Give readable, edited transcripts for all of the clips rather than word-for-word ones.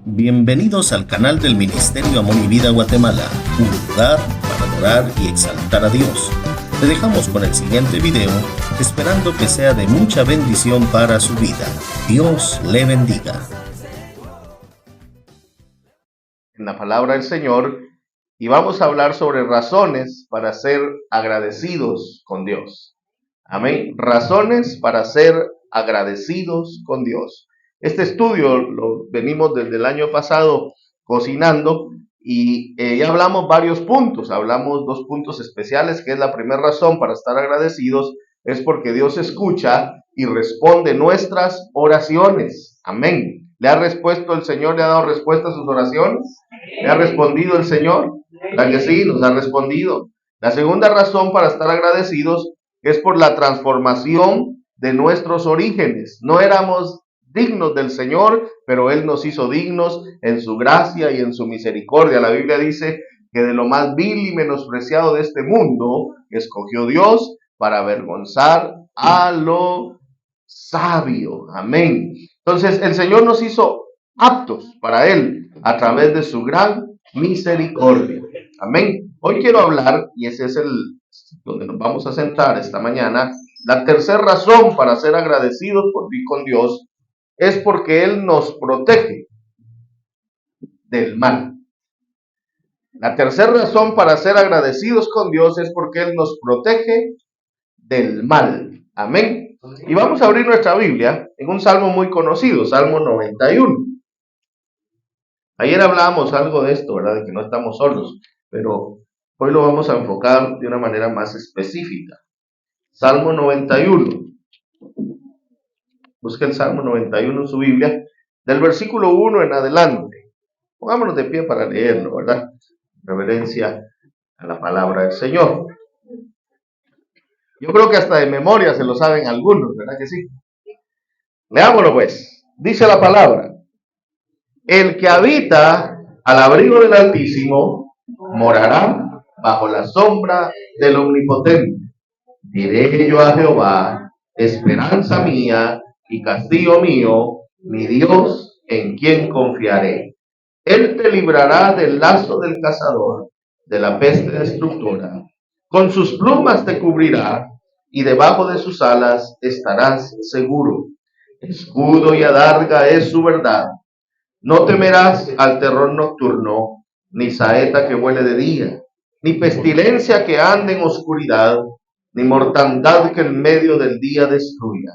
Bienvenidos al canal del Ministerio Amor y Vida Guatemala, un lugar para adorar y exaltar a Dios. Te dejamos con el siguiente video, esperando que sea de mucha bendición para su vida. Dios le bendiga. En la palabra del Señor, y vamos a hablar sobre razones para ser agradecidos con Dios. Amén. Razones para ser agradecidos con Dios. Este estudio lo venimos desde el año pasado cocinando y ya hablamos varios puntos. Hablamos dos puntos especiales, que es la primera razón para estar agradecidos, es porque Dios escucha y responde nuestras oraciones. Amén. ¿Le ha respuesto el Señor? ¿Le ha dado respuesta a sus oraciones? ¿Le ha respondido el Señor? ¿La que sí? Nos ha respondido. La segunda razón para estar agradecidos es por la transformación de nuestros orígenes. No éramos dignos del Señor, pero Él nos hizo dignos en su gracia y en su misericordia. La Biblia dice que de lo más vil y menospreciado de este mundo, escogió Dios para avergonzar a lo sabio. Amén. Entonces, el Señor nos hizo aptos para Él a través de su gran misericordia. Amén. Hoy quiero hablar, y ese es el donde nos vamos a sentar esta mañana, la tercera razón para ser agradecidos con Dios es porque Él nos protege del mal. La tercera razón para ser agradecidos con Dios es porque Él nos protege del mal. Amén. Y vamos a abrir nuestra Biblia en un salmo muy conocido, Salmo 91. Ayer hablábamos algo de esto, ¿verdad? De que no estamos solos, pero hoy lo vamos a enfocar de una manera más específica. Salmo 91. Busca el Salmo 91 en su Biblia, del versículo 1 en adelante. Pongámonos de pie para leerlo, ¿verdad? Reverencia a la palabra del Señor. Yo creo que hasta de memoria se lo saben algunos, ¿verdad que sí? Leámoslo pues. Dice la palabra: el que habita al abrigo del Altísimo morará bajo la sombra del Omnipotente. Diré yo a Jehová, esperanza mía y castillo mío, mi Dios, en quien confiaré. Él te librará del lazo del cazador, de la peste destructora. Con sus plumas te cubrirá, y debajo de sus alas estarás seguro. Escudo y adarga es su verdad. No temerás al terror nocturno, ni saeta que vuele de día, ni pestilencia que ande en oscuridad, ni mortandad que en medio del día destruya.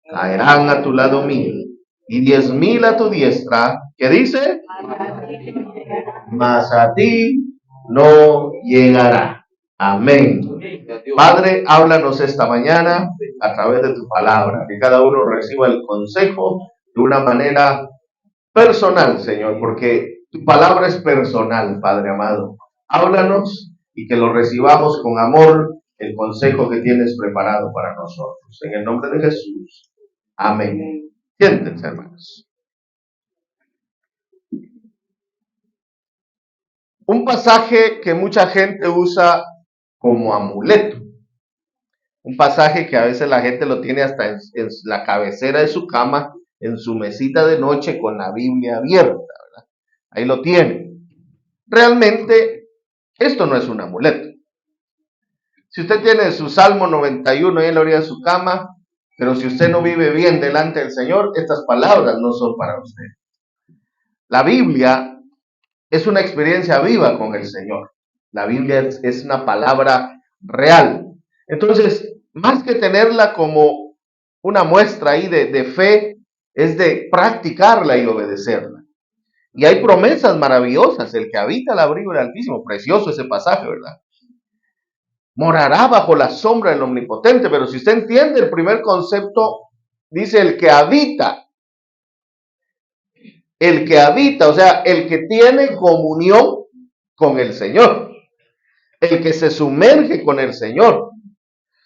Caerán a tu lado 1,000 y 10,000 a tu diestra. ¿Qué dice? Mas a ti no llegará. Amén. Padre, háblanos esta mañana a través de tu palabra, que cada uno reciba el consejo de una manera personal, Señor, porque tu palabra es personal, Padre amado. Háblanos y que lo recibamos con amor, el consejo que tienes preparado para nosotros. En el nombre de Jesús. Amén. Siéntense, hermanos. Un pasaje que mucha gente usa como amuleto. Un pasaje que a veces la gente lo tiene hasta en la cabecera de su cama, en su mesita de noche con la Biblia abierta, ¿verdad? Ahí lo tiene. Realmente, esto no es un amuleto. Si usted tiene su Salmo 91 ahí en la orilla de su cama, pero si usted no vive bien delante del Señor, estas palabras no son para usted. La Biblia es una experiencia viva con el Señor. La Biblia es una palabra real. Entonces, más que tenerla como una muestra ahí de fe, es de practicarla y obedecerla. Y hay promesas maravillosas. El que habita al abrigo del Altísimo, precioso ese pasaje, ¿verdad? Morará bajo la sombra del Omnipotente. Pero si usted entiende el primer concepto, dice el que habita. El que habita, o sea, el que tiene comunión con el Señor. El que se sumerge con el Señor.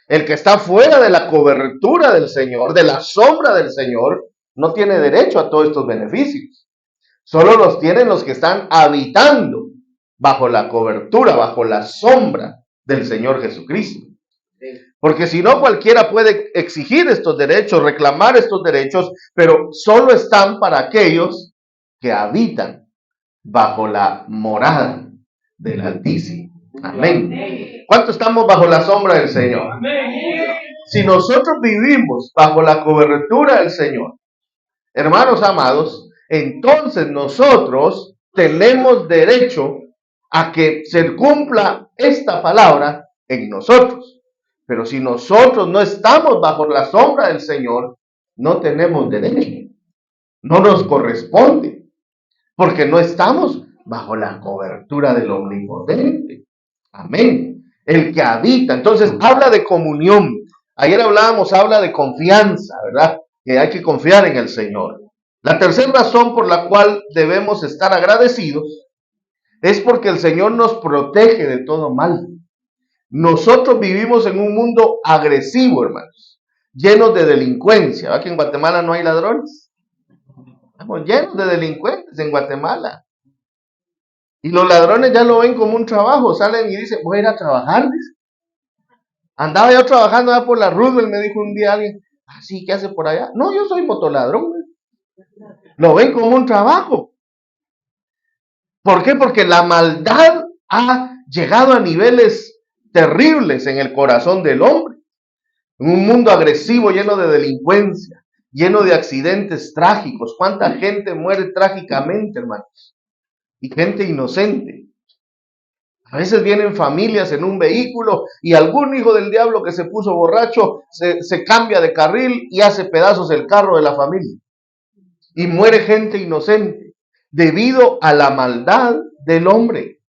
El que está fuera de la cobertura del Señor, de la sombra del Señor, no tiene derecho a todos estos beneficios. Solo los tienen los que están habitando bajo la cobertura, bajo la sombra del Señor Jesucristo. Porque si no, cualquiera puede exigir estos derechos, reclamar estos derechos, pero solo están para aquellos que habitan bajo la morada del Altísimo. Amén. ¿Cuántos estamos bajo la sombra del Señor? Si nosotros vivimos bajo la cobertura del Señor, hermanos amados, entonces nosotros tenemos derecho a que se cumpla esta palabra en nosotros. Pero si nosotros no estamos bajo la sombra del Señor, no tenemos derecho. No nos corresponde, porque no estamos bajo la cobertura del Omnipotente. Amén. El que habita. Entonces habla de comunión. Ayer habla de confianza, ¿verdad? Que hay que confiar en el Señor. La tercera razón por la cual debemos estar agradecidos es porque el Señor nos protege de todo mal. Nosotros vivimos en un mundo agresivo, hermanos, llenos de delincuencia. ¿Verdad que en Guatemala no hay ladrones? Estamos llenos de delincuentes en Guatemala. Y los ladrones ya lo ven como un trabajo. Salen y dicen, voy a ir a trabajar. Andaba yo trabajando allá por la Roosevelt, me dijo un día alguien, ¿sí? ¿Qué hace por allá? No, yo soy motoladrón. Lo ven como un trabajo. ¿Por qué? Porque la maldad ha llegado a niveles terribles en el corazón del hombre. En un mundo agresivo, lleno de delincuencia, lleno de accidentes trágicos. ¿Cuánta gente muere trágicamente, hermanos? Y gente inocente. A veces vienen familias en un vehículo y algún hijo del diablo que se puso borracho se cambia de carril y hace pedazos el carro de la familia. Y muere gente inocente debido a la maldad del hombre.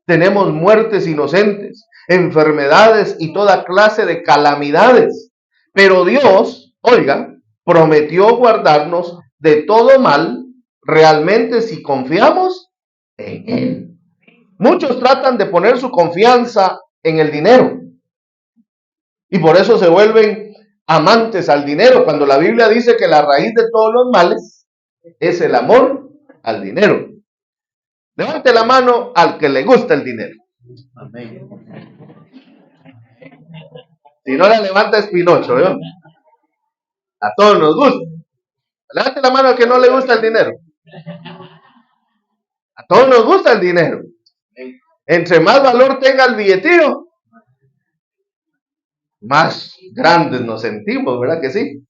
Tenemos muertes inocentes, enfermedades y toda clase de calamidades. Pero Dios, oiga, prometió guardarnos de todo mal realmente si confiamos en Él. Muchos tratan de poner su confianza en el dinero y por eso se vuelven amantes al dinero, cuando la Biblia dice que la raíz de todos los males es el amor al dinero. Levante la mano al que le gusta el dinero. Amén. Si no la levanta es Pinocho, ¿no? A todos nos gusta. Levante la mano al que no le gusta el dinero. A todos nos gusta el dinero. Entre más valor tenga el billetillo, más grandes nos sentimos, ¿verdad que sí?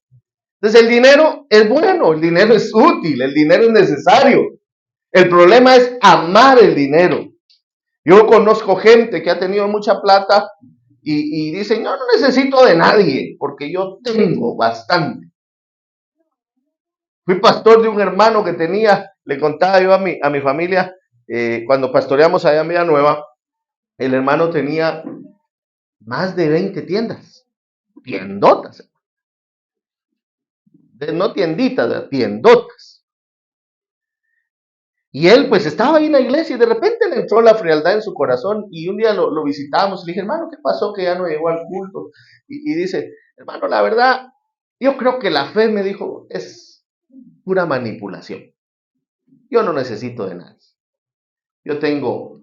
Entonces el dinero es bueno, el dinero es útil, el dinero es necesario. El problema es amar el dinero. Yo conozco gente que ha tenido mucha plata y dicen, no necesito de nadie, porque yo tengo bastante. Fui pastor de un hermano que tenía, le contaba yo a mi familia, cuando pastoreamos allá en Villanueva, el hermano tenía más de 20 tiendas, tiendotas. No tienditas, tiendotas. Y él pues estaba ahí en la iglesia y de repente le entró la frialdad en su corazón y un día lo visitamos y le dije, hermano, ¿qué pasó que ya no llegó al culto? Y dice, hermano, la verdad, yo creo que la fe, me dijo, es pura manipulación. Yo no necesito de nadie. Yo tengo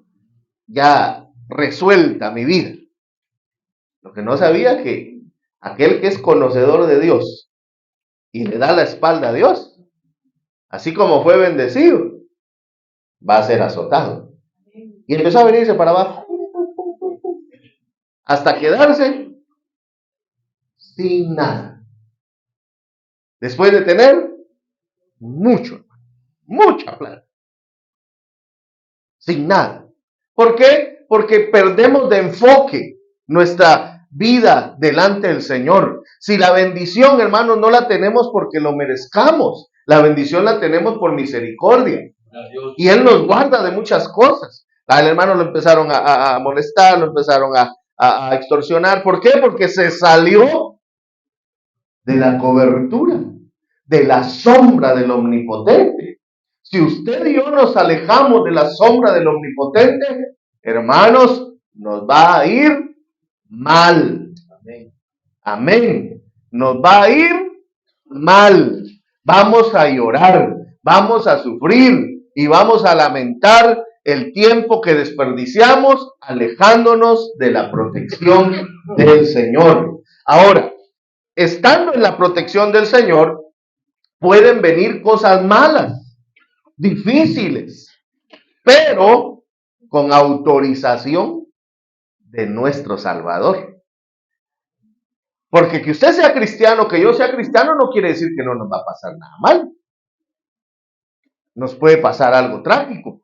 ya resuelta mi vida. Lo que no sabía que aquel que es conocedor de Dios y le da la espalda a Dios, así como fue bendecido, va a ser azotado. Y empezó a venirse para abajo hasta quedarse sin nada. Después de tener mucha plata. Sin nada. ¿Por qué? Porque perdemos de enfoque nuestra vida delante del Señor. Si la bendición, hermanos, no la tenemos porque lo merezcamos. La bendición la tenemos por misericordia. Y Él nos guarda de muchas cosas. Al hermano lo empezaron a molestar, lo empezaron a extorsionar. ¿Por qué? Porque se salió de la cobertura, de la sombra del Omnipotente. Si usted y yo nos alejamos de la sombra del Omnipotente, hermanos, nos va a ir mal. Amén. Amén. Nos va a ir mal. Vamos a llorar, vamos a sufrir y vamos a lamentar el tiempo que desperdiciamos alejándonos de la protección del Señor. Ahora, estando en la protección del Señor, pueden venir cosas malas. difíciles, pero con autorización de nuestro Salvador. Porque que usted sea cristiano, que yo sea cristiano, no quiere decir que no nos va a pasar nada mal. Nos puede pasar algo trágico.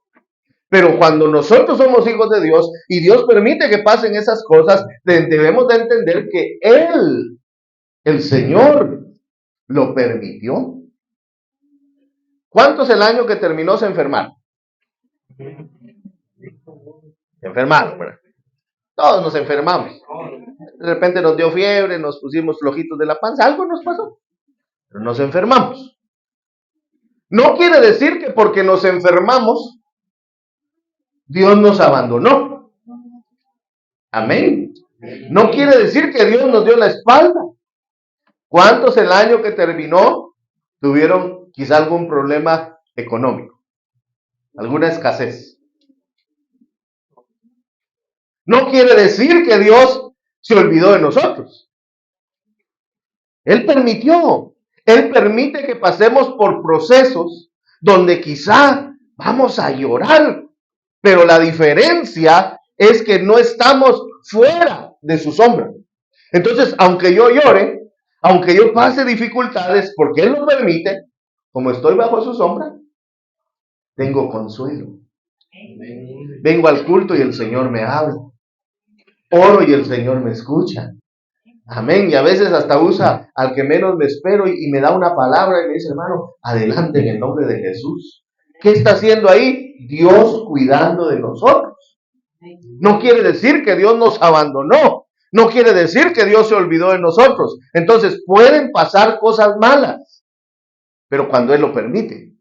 Pero cuando nosotros somos hijos de Dios y Dios permite que pasen esas cosas, debemos de entender que Él, el Señor, lo permitió. ¿Cuántos el año que terminó se enfermaron? Se enfermaron, ¿verdad? Todos nos enfermamos. De repente nos dio fiebre, nos pusimos flojitos de la panza, algo nos pasó. Pero nos enfermamos. No quiere decir que porque nos enfermamos, Dios nos abandonó. Amén. No quiere decir que Dios nos dio la espalda. ¿Cuántos el año que terminó tuvieron quizá algún problema económico? ¿Alguna escasez? No quiere decir que Dios se olvidó de nosotros. Él permitió. Él permite que pasemos por procesos donde quizá vamos a llorar, pero la diferencia es que no estamos fuera de su sombra. Entonces, aunque yo llore, aunque yo pase dificultades, porque Él lo permite, como estoy bajo su sombra, tengo consuelo. Vengo al culto y el Señor me habla. Oro y el Señor me escucha. Amén. Y a veces hasta usa al que menos me espero y me da una palabra y me dice, hermano, adelante en el nombre de Jesús. ¿Qué está haciendo ahí? Dios cuidando de nosotros. No quiere decir que Dios nos abandonó. No quiere decir que Dios se olvidó de nosotros. Entonces pueden pasar cosas malas, pero cuando Él lo permite.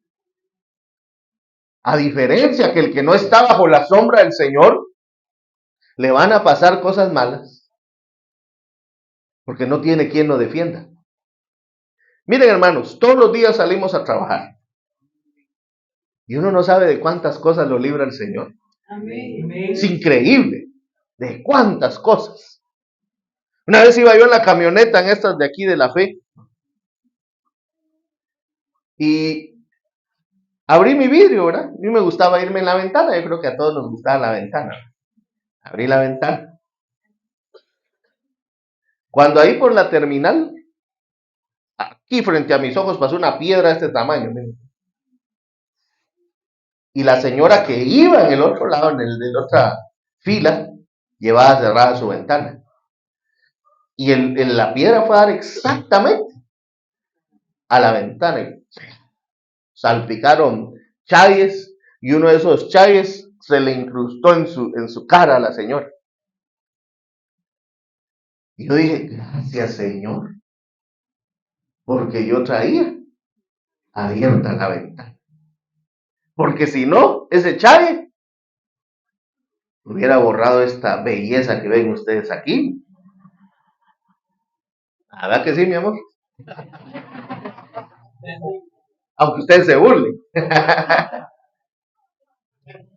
A diferencia que el que no está bajo la sombra del Señor, le van a pasar cosas malas, porque no tiene quien lo defienda. Miren, hermanos, todos los días salimos a trabajar. Y uno no sabe de cuántas cosas lo libra el Señor. Amén. Es increíble. De cuántas cosas. Una vez iba yo en la camioneta, en estas de aquí de la fe. Y abrí mi vidrio, ¿verdad? A mí me gustaba irme en la ventana. Yo creo que a todos nos gustaba la ventana. Abrí la ventana. Cuando ahí por la terminal, aquí frente a mis ojos pasó una piedra de este tamaño. Miren. Y la señora que iba en el otro lado, en la otra fila, llevaba cerrada su ventana. Y la piedra fue a dar exactamente a la ventana. Y salpicaron chayes y uno de esos chayes se le incrustó en su cara a la señora. Y yo dije, gracias Señor, porque yo traía abierta la ventana. Porque si no, ese chaye hubiera borrado esta belleza que ven ustedes aquí. ¿Verdad que sí, mi amor? Aunque ustedes se burlen.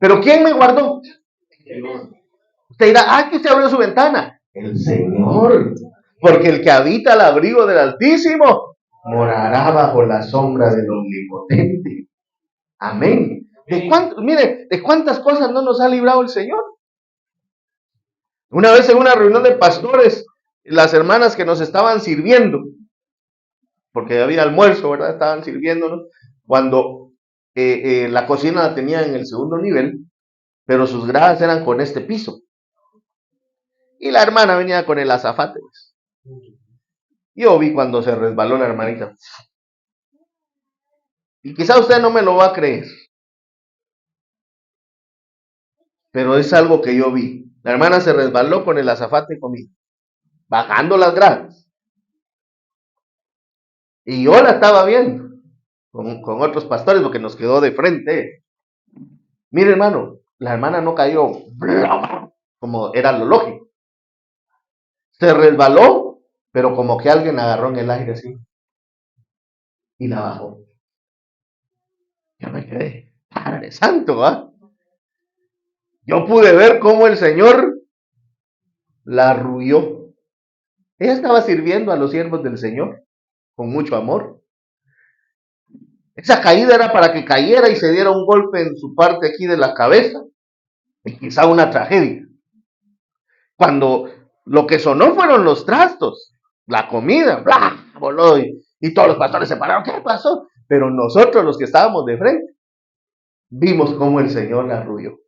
Pero ¿quién me guardó? Usted dirá, que usted abrió su ventana. El Señor. Porque el que habita al abrigo del Altísimo morará bajo la sombra del Omnipotente. Amén. Mire, ¿de cuántas cosas no nos ha librado el Señor? Una vez en una reunión de pastores, las hermanas que nos estaban sirviendo, porque había almuerzo, ¿verdad? Estaban sirviéndonos, cuando la cocina la tenía en el segundo nivel, pero sus gradas eran con este piso. Y la hermana venía con el azafate. Pues. Yo vi cuando se resbaló la hermanita. Y quizá usted no me lo va a creer, pero es algo que yo vi. La hermana se resbaló con el azafate conmigo, bajando las gradas. Y yo la estaba viendo con otros pastores porque nos quedó de frente. Mire, hermano, la hermana no cayó como era lo lógico. Se resbaló, pero como que alguien agarró en el aire así y la bajó. Yo me quedé, Padre Santo, ¿ah? Yo pude ver cómo el Señor la arrulló. Ella estaba sirviendo a los siervos del Señor con mucho amor. Esa caída era para que cayera y se diera un golpe en su parte aquí de la cabeza y quizá una tragedia. Cuando lo que sonó fueron los trastos, la comida, bla, voló y todos los pastores se pararon. ¿Qué pasó? Pero nosotros los que estábamos de frente vimos cómo el Señor la arrulló.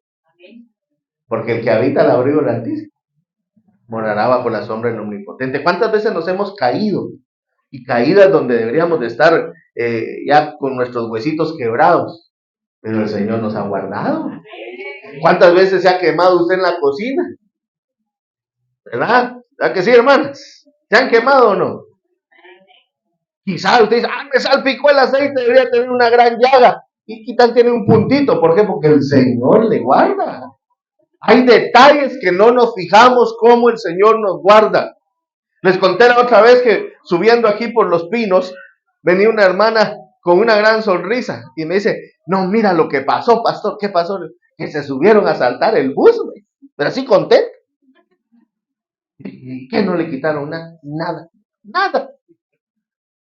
Porque el que habita el abrigo del Altísimo morará bajo la sombra del Omnipotente. ¿Cuántas veces nos hemos caído? Y caídas donde deberíamos de estar ya con nuestros huesitos quebrados. Pero el Señor nos ha guardado. ¿Cuántas veces se ha quemado usted en la cocina? ¿Verdad? ¿Verdad que sí, hermanas? ¿Se han quemado o no? Quizás usted dice, me salpicó el aceite, debería tener una gran llaga. Y quizás tiene un puntito. ¿Por qué? Porque el Señor le guarda. Hay detalles que no nos fijamos cómo el Señor nos guarda. Les conté la otra vez que subiendo aquí por los pinos, venía una hermana con una gran sonrisa y me dice, no, mira lo que pasó, pastor. ¿Qué pasó? Que se subieron a saltar el bus, güey. Pero así contento. ¿Y qué no le quitaron nada? Nada.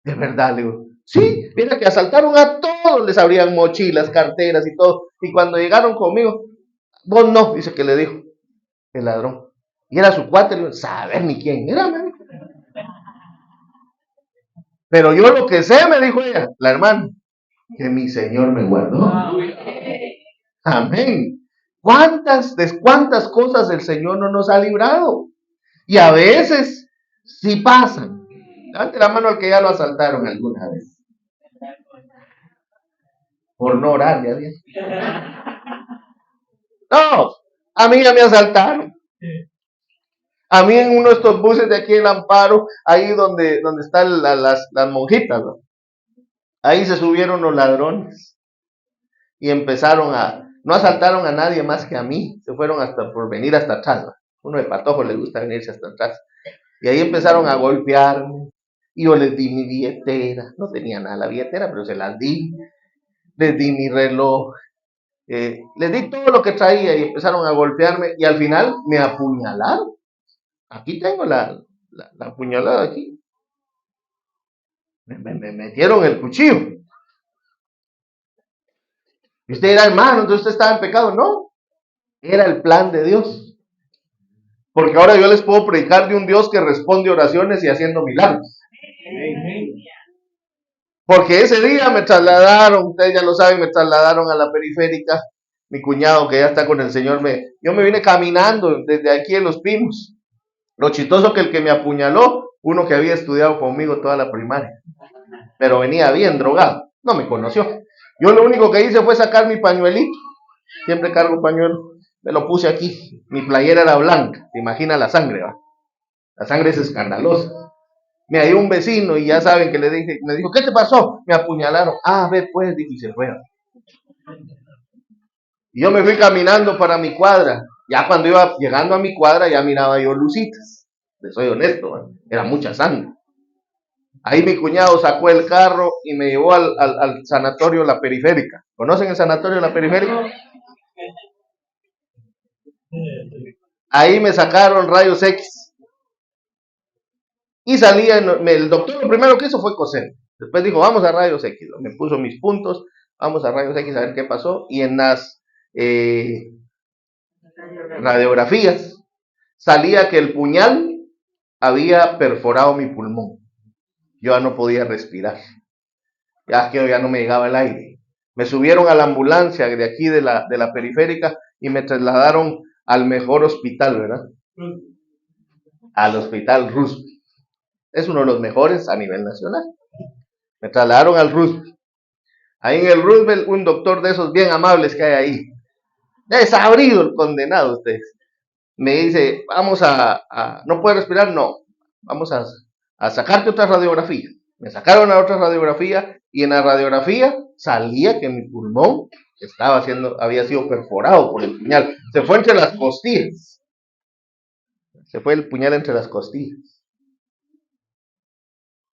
De verdad, le digo. Sí, mira que asaltaron a todos, les abrían mochilas, carteras y todo. Y cuando llegaron conmigo, vos no, dice que le dijo el ladrón. Y era su cuate, le digo, saber ni quién era, man. Pero yo lo que sé, me dijo ella, la hermana, que mi Señor me guardó. Amén. ¿Cuántas cosas el Señor no nos ha librado? Y a veces sí pasan. Levante la mano al que ya lo asaltaron alguna vez. Por no orar, ya bien. No, a mí ya me asaltaron. A mí en uno de estos buses de aquí en Amparo, ahí donde están las monjitas, ¿no? Ahí se subieron los ladrones y empezaron no asaltaron a nadie más que a mí, se fueron hasta por venir hasta atrás, ¿no? Uno de patojo le gusta venirse hasta atrás. Y ahí empezaron a golpearme y yo les di mi billetera, no tenía nada la billetera, pero se las di, les di mi reloj, les di todo lo que traía y empezaron a golpearme y al final me apuñalaron. Aquí tengo la puñalada aquí. Me metieron el cuchillo. Y usted era hermano, entonces usted estaba en pecado. No, era el plan de Dios. Porque ahora yo les puedo predicar de un Dios que responde oraciones y haciendo milagros. Porque ese día me trasladaron, ustedes ya lo saben, me trasladaron a la periférica. Mi cuñado que ya está con el Señor, yo me vine caminando desde aquí en Los Pinos. Lo chistoso que el que me apuñaló, uno que había estudiado conmigo toda la primaria, pero venía bien drogado, no me conoció. Yo lo único que hice fue sacar mi pañuelito, siempre cargo pañuelo, me lo puse aquí, mi playera era blanca, te imaginas la sangre, ¿va? La sangre es escandalosa. Me halló un vecino y ya saben que me dijo, ¿qué te pasó? Me apuñalaron. Ve pues, dijo, y se fue. Y yo me fui caminando para mi cuadra. Ya cuando iba llegando a mi cuadra ya miraba yo lucitas. Les soy honesto, ¿va? Era mucha sangre. Ahí mi cuñado sacó el carro y me llevó al sanatorio La Periférica. ¿Conocen el sanatorio La Periférica? Ahí me sacaron rayos X. Y salía, el doctor lo primero que hizo fue coser. Después dijo, vamos a rayos X. Me puso mis puntos, vamos a rayos X a ver qué pasó. Y en las radiografías salía que el puñal había perforado mi pulmón. Yo ya no podía respirar. Ya no me llegaba el aire. Me subieron a la ambulancia de aquí de la periférica y me trasladaron al mejor hospital, ¿verdad? Al hospital Roosevelt. Es uno de los mejores a nivel nacional. Me trasladaron al Roosevelt. Ahí en el Roosevelt, un doctor de esos bien amables que hay ahí. Desabrido el condenado, ustedes. Me dice, vamos ¿no puede respirar? No. Vamos a sacarte otra radiografía. Me sacaron a otra radiografía y en la radiografía salía que mi pulmón había sido perforado por el puñal. Se fue entre las costillas. Se fue el puñal entre las costillas.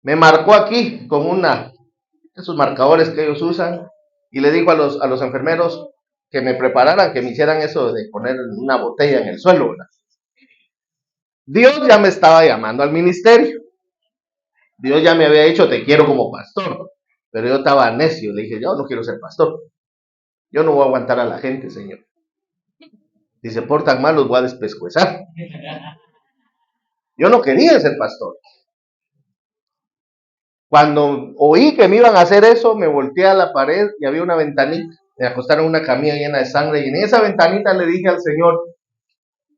Me marcó aquí con esos marcadores que ellos usan y le dijo a los enfermeros que me prepararan, que me hicieran eso de poner una botella en el suelo, ¿verdad? Dios ya me estaba llamando al ministerio. Dios ya me había dicho, te quiero como pastor. Pero yo estaba necio, le dije, yo no quiero ser pastor. Yo no voy a aguantar a la gente, Señor. Si se portan mal, los voy a despescuezar. Yo no quería ser pastor. Cuando oí que me iban a hacer eso, me volteé a la pared y había una ventanita. Me acostaron en una camilla llena de sangre y en esa ventanita le dije al Señor,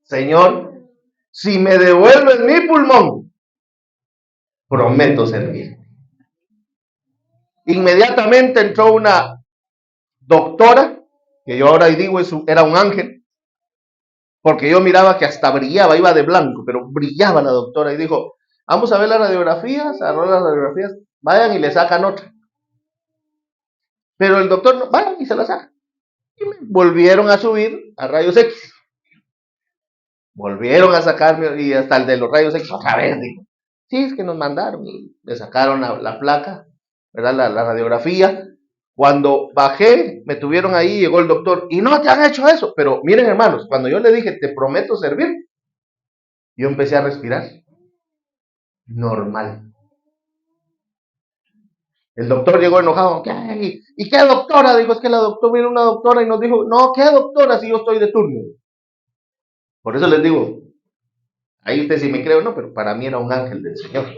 Señor, si me devuelves mi pulmón, prometo servir. Inmediatamente entró una doctora, que yo ahora digo era un ángel, porque yo miraba que hasta brillaba, iba de blanco, pero brillaba la doctora y dijo, vamos a ver las radiografías, agarró las radiografías, vayan y le sacan otra. Pero el doctor no, vayan y se la saca. Y me volvieron a subir a rayos X. Volvieron a sacarme y hasta el de los rayos X otra vez, dijo. Sí, es que nos mandaron y le sacaron la placa, ¿verdad? La radiografía. Cuando bajé, me tuvieron ahí, llegó el doctor, y no te han hecho eso. Pero miren, hermanos, cuando yo le dije, te prometo servir, yo empecé a respirar normal. El doctor llegó enojado. ¿Qué? ¿Y qué doctora? Dijo, es que la doctora, vino una doctora y nos dijo, no, ¿qué doctora si yo estoy de turno? Por eso les digo, ahí usted sí me cree o no, pero para mí era un ángel del Señor.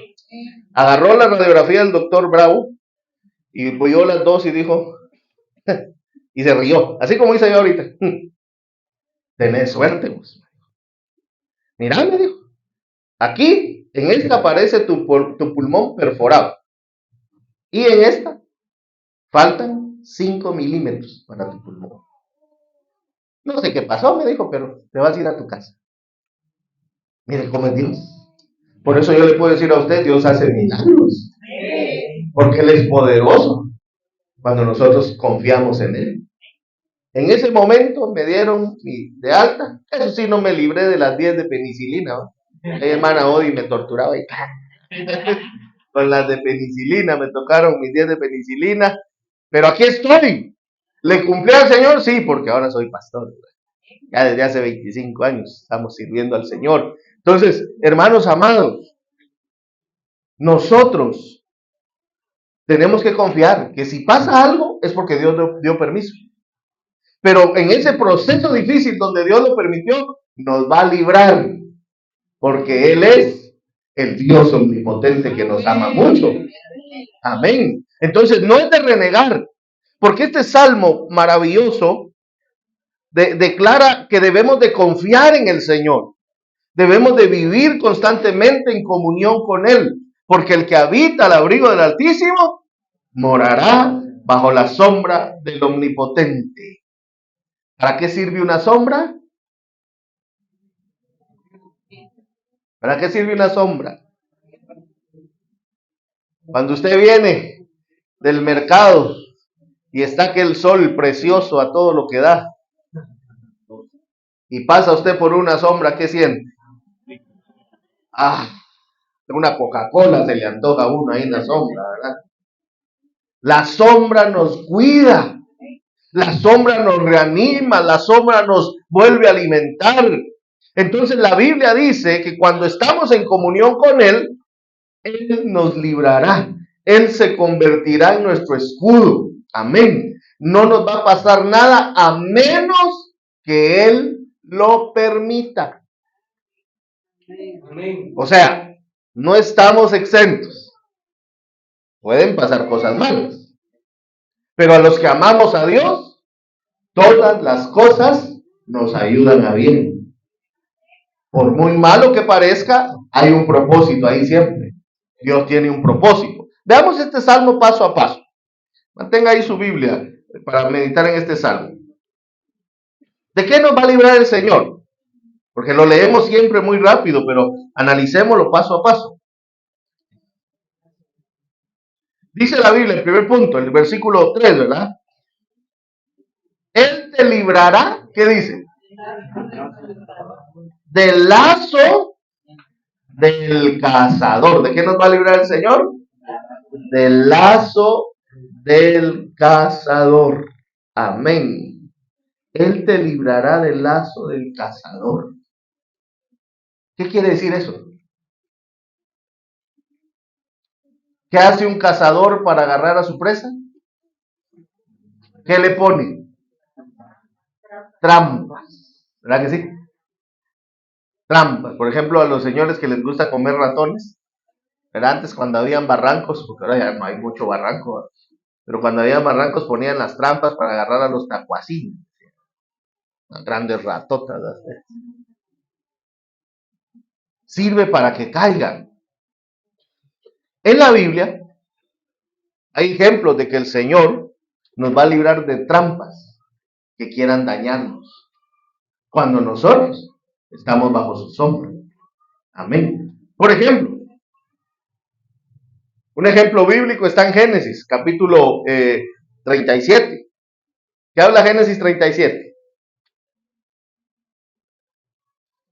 Agarró la radiografía del doctor Bravo y vio las dos y dijo, y se rió, así como hice yo ahorita. Tenés suerte, vos. Mirá, me dijo, aquí, en esta aparece tu pulmón perforado. Y en esta faltan 5 milímetros para tu pulmón. No sé qué pasó, me dijo, pero te vas a ir a tu casa. Mire cómo es Dios. Por eso yo le puedo decir a usted, Dios hace milagros. Porque Él es poderoso cuando nosotros confiamos en Él. En ese momento me dieron de alta. Eso sí, no me libré de las 10 de penicilina, ¿no? La hermana Odi me torturaba y con las de penicilina, me tocaron mis 10 de penicilina. Pero aquí estoy. ¿Le cumplí al Señor? Sí, porque ahora soy pastor. Ya desde hace 25 años estamos sirviendo al Señor. Entonces, hermanos amados, nosotros tenemos que confiar que si pasa algo es porque Dios dio permiso. Pero en ese proceso difícil donde Dios lo permitió, nos va a librar. Porque Él es el Dios omnipotente que nos ama mucho. Amén. Entonces no es de renegar. Porque este salmo maravilloso declara que debemos de confiar en el Señor. Debemos de vivir constantemente en comunión con Él. Porque el que habita al abrigo del Altísimo morará bajo la sombra del Omnipotente. ¿Para qué sirve una sombra? ¿Para qué sirve una sombra? Cuando usted viene del mercado y está aquel sol precioso a todo lo que da y pasa usted por una sombra, ¿qué siente? Una Coca-Cola se le antoja a uno ahí en la sombra, ¿verdad? La sombra nos cuida, la sombra nos reanima, la sombra nos vuelve a alimentar. Entonces la Biblia dice que cuando estamos en comunión con Él, Él nos librará. Él se convertirá en nuestro escudo. Amén. No nos va a pasar nada a menos que Él lo permita. Amén. O sea, no estamos exentos. Pueden pasar cosas malas. Pero a los que amamos a Dios, todas las cosas nos ayudan a bien. Por muy malo que parezca, hay un propósito ahí siempre. Dios tiene un propósito. Veamos este salmo paso a paso. Mantenga ahí su Biblia para meditar en este salmo. ¿De qué nos va a librar el Señor? Porque lo leemos siempre muy rápido, pero analicémoslo paso a paso. Dice la Biblia, el primer punto, el versículo 3, ¿verdad? Él te librará, ¿qué dice? Del lazo del cazador. ¿De qué nos va a librar el Señor? Del lazo del cazador. Amén. Él te librará del lazo del cazador. ¿Qué quiere decir eso? ¿Qué hace un cazador para agarrar a su presa? ¿Qué le pone? Trampas. ¿Verdad que sí? Trampas. Por ejemplo, a los señores que les gusta comer ratones. Pero antes cuando habían barrancos, porque ahora ya no hay mucho barranco, ¿verdad? Pero cuando había barrancos ponían las trampas para agarrar a los tacuacines. Las grandes ratotas. ¿verdad? Sirve para que caigan. En la Biblia hay ejemplos de que el Señor nos va a librar de trampas que quieran dañarnos cuando nosotros estamos bajo su sombra. Amén. Por ejemplo, un ejemplo bíblico está en Génesis, capítulo 37. ¿Qué habla Génesis 37?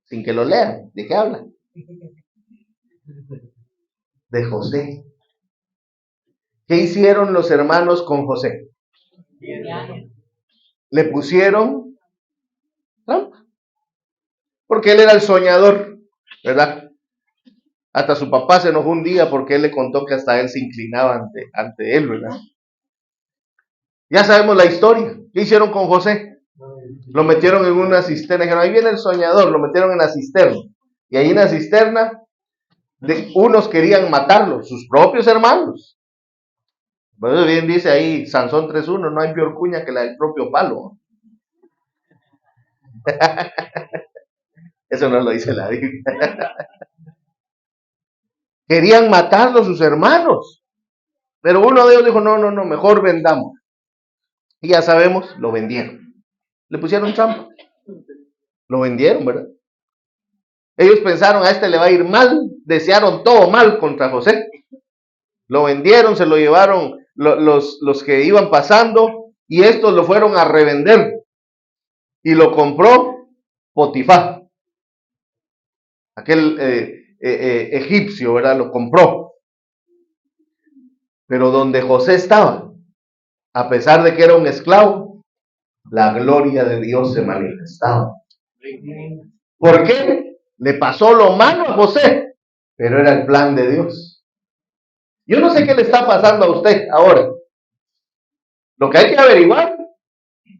Sin que lo lean. ¿De qué habla? De José. ¿Qué hicieron los hermanos con José? Le pusieron trampa. Porque él era el soñador, ¿verdad? Hasta su papá se enojó un día porque él le contó que hasta él se inclinaba ante él, ¿verdad? Ya sabemos la historia. ¿Qué hicieron con José? Lo metieron en una cisterna. Dijeron, ahí viene el soñador. Lo metieron en la cisterna. Y ahí en la cisterna, unos querían matarlo, sus propios hermanos. Por eso bien dice ahí Sansón 3:1, no hay peor cuña que la del propio palo. Eso no lo dice la Biblia. Querían matarlo sus hermanos. Pero uno de ellos dijo, no, mejor vendamos. Y ya sabemos, lo vendieron. Le pusieron trampa. Lo vendieron, ¿verdad? Ellos pensaron, a este le va a ir mal. Desearon todo mal contra José. Lo vendieron, se lo llevaron los que iban pasando. Y estos lo fueron a revender. Y lo compró Potifar. Aquel egipcio, ¿verdad? Lo compró. Pero donde José estaba, a pesar de que era un esclavo, la gloria de Dios se manifestaba. ¿Por qué? Le pasó lo malo a José, pero era el plan de Dios. Yo no sé qué le está pasando a usted ahora. Lo que hay que averiguar,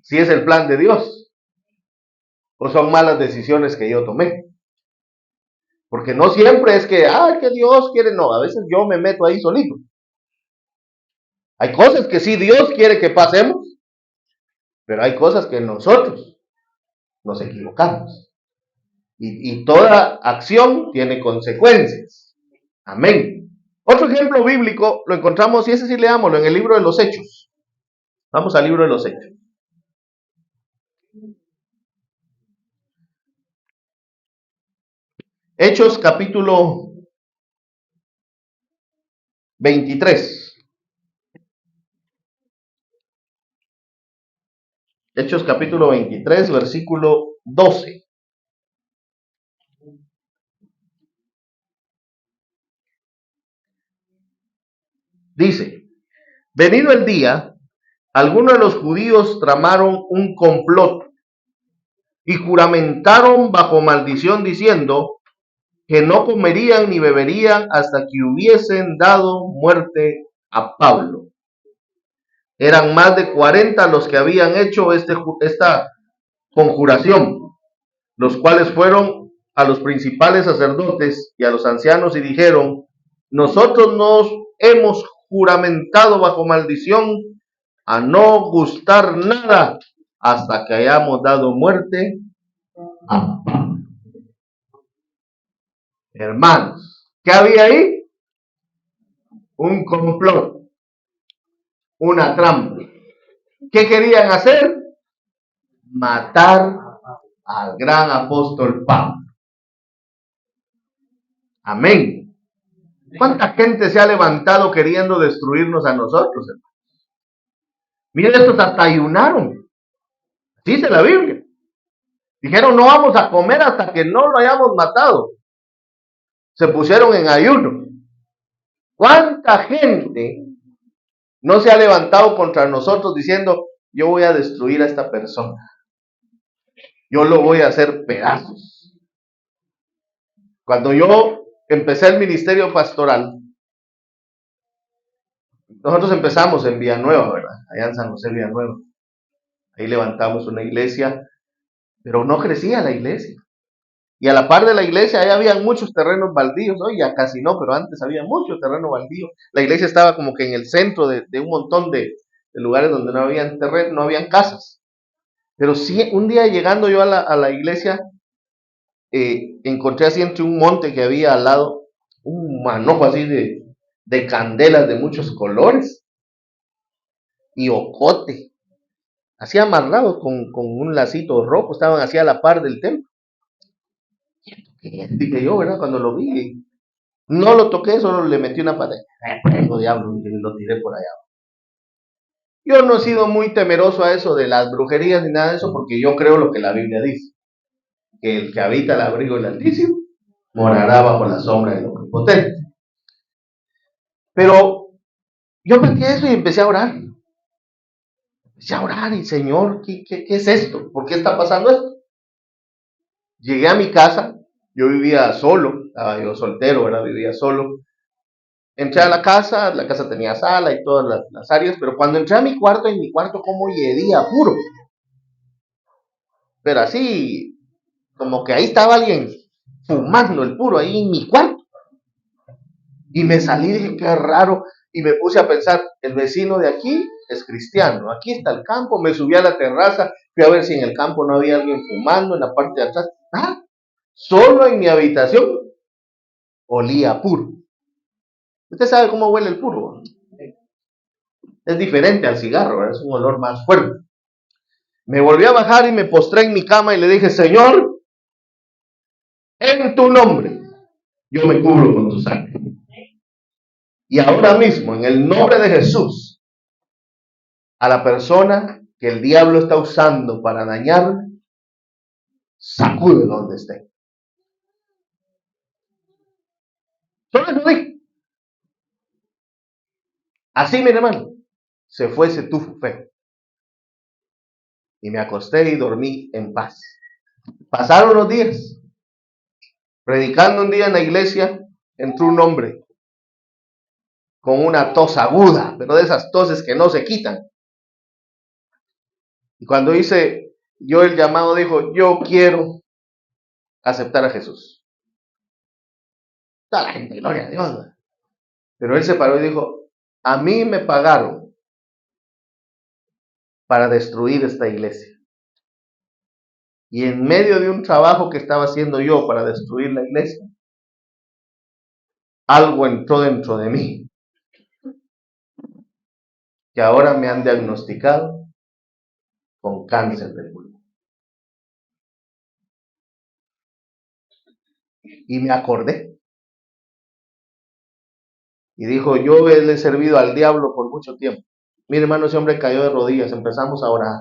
si es el plan de Dios o son malas decisiones que yo tomé. Porque no siempre es que Dios quiere, no, a veces yo me meto ahí solito. Hay cosas que sí Dios quiere que pasemos, pero hay cosas que nosotros nos equivocamos. Y toda acción tiene consecuencias. Amén. Otro ejemplo bíblico lo encontramos, y ese sí leámoslo, en el libro de los Hechos. Vamos al libro de los Hechos. Hechos capítulo 23. Hechos capítulo 23, versículo 12. Dice, venido el día, algunos de los judíos tramaron un complot y juramentaron bajo maldición diciendo que no comerían ni beberían hasta que hubiesen dado muerte a Pablo. Eran más de 40 los que habían hecho esta conjuración, los cuales fueron a los principales sacerdotes y a los ancianos y dijeron, nosotros nos hemos juramentado bajo maldición a no gustar nada hasta que hayamos dado muerte a Pablo. Hermanos, ¿qué había ahí? Un complot, una trampa. ¿Qué querían hacer? Matar al gran apóstol Pablo. Amén. ¿Cuánta gente se ha levantado queriendo destruirnos a nosotros, hermanos? Miren, estos hasta ayunaron. Dice la Biblia. Dijeron, no vamos a comer hasta que no lo hayamos matado. Se pusieron en ayuno. ¿Cuánta gente no se ha levantado contra nosotros diciendo, yo voy a destruir a esta persona? Yo lo voy a hacer pedazos. Cuando yo empecé el ministerio pastoral, Nosotros empezamos en Villanueva, ¿verdad? Allá en San José Villanueva. Ahí levantamos una iglesia, pero no crecía la iglesia. Y a la par de la iglesia, ahí había muchos terrenos baldíos. Hoy ya casi no, pero antes había mucho terreno baldío. La iglesia estaba como que en el centro de un montón de lugares donde no habían terreno, no habían casas. Pero sí, un día llegando yo a la iglesia, encontré así entre un monte que había al lado, un manojo así de candelas de muchos colores y ocote, así amarrados con un lacito rojo, estaban así a la par del templo. Dije yo, ¿verdad? Cuando lo vi, no lo toqué, solo le metí una pata. Diablo, y lo tiré por allá. Yo no he sido muy temeroso a eso de las brujerías ni nada de eso, porque yo creo lo que la Biblia dice, que el que habita el abrigo del Altísimo morará bajo la sombra del Omnipotente. Pero yo metí eso y empecé a orar. Empecé a orar y Señor, ¿qué es esto? ¿Por qué está pasando esto? Llegué a mi casa, yo vivía solo, estaba yo soltero, ¿verdad? Vivía solo. Entré a la casa tenía sala y todas las áreas, pero cuando entré a mi cuarto, en mi cuarto como hedía puro. Pero así, como que ahí estaba alguien fumando el puro ahí en mi cuarto. Y me salí, dije, qué raro, y me puse a pensar, el vecino de aquí es cristiano, aquí está el campo, me subí a la terraza, fui a ver si en el campo no había alguien fumando en la parte de atrás. Ah, solo en mi habitación olía puro. Usted sabe cómo huele el puro. Es diferente al cigarro, ¿verdad? Es un olor más fuerte. Me volví a bajar y me postré en mi cama y le dije, Señor, en tu nombre, yo me cubro con tu sangre. Y ahora mismo, en el nombre de Jesús, a la persona que el diablo está usando para dañar, sacude donde esté. Solo eso dije. Así, mi hermano, se fue ese tufo feo. Y me acosté y dormí en paz. Pasaron los días. Predicando un día en la iglesia, entró un hombre con una tos aguda, pero de esas toses que no se quitan. Y cuando hice yo el llamado, dijo, yo quiero aceptar a Jesús. Toda la gente, gloria a Dios. Pero él se paró y dijo, a mí me pagaron para destruir esta iglesia. Y en medio de un trabajo que estaba haciendo yo para destruir la iglesia, algo entró dentro de mí, que ahora me han diagnosticado con cáncer de pulmón. Y me acordé. Y dijo, yo le he servido al diablo por mucho tiempo. Mi hermano, ese hombre cayó de rodillas, empezamos a orar.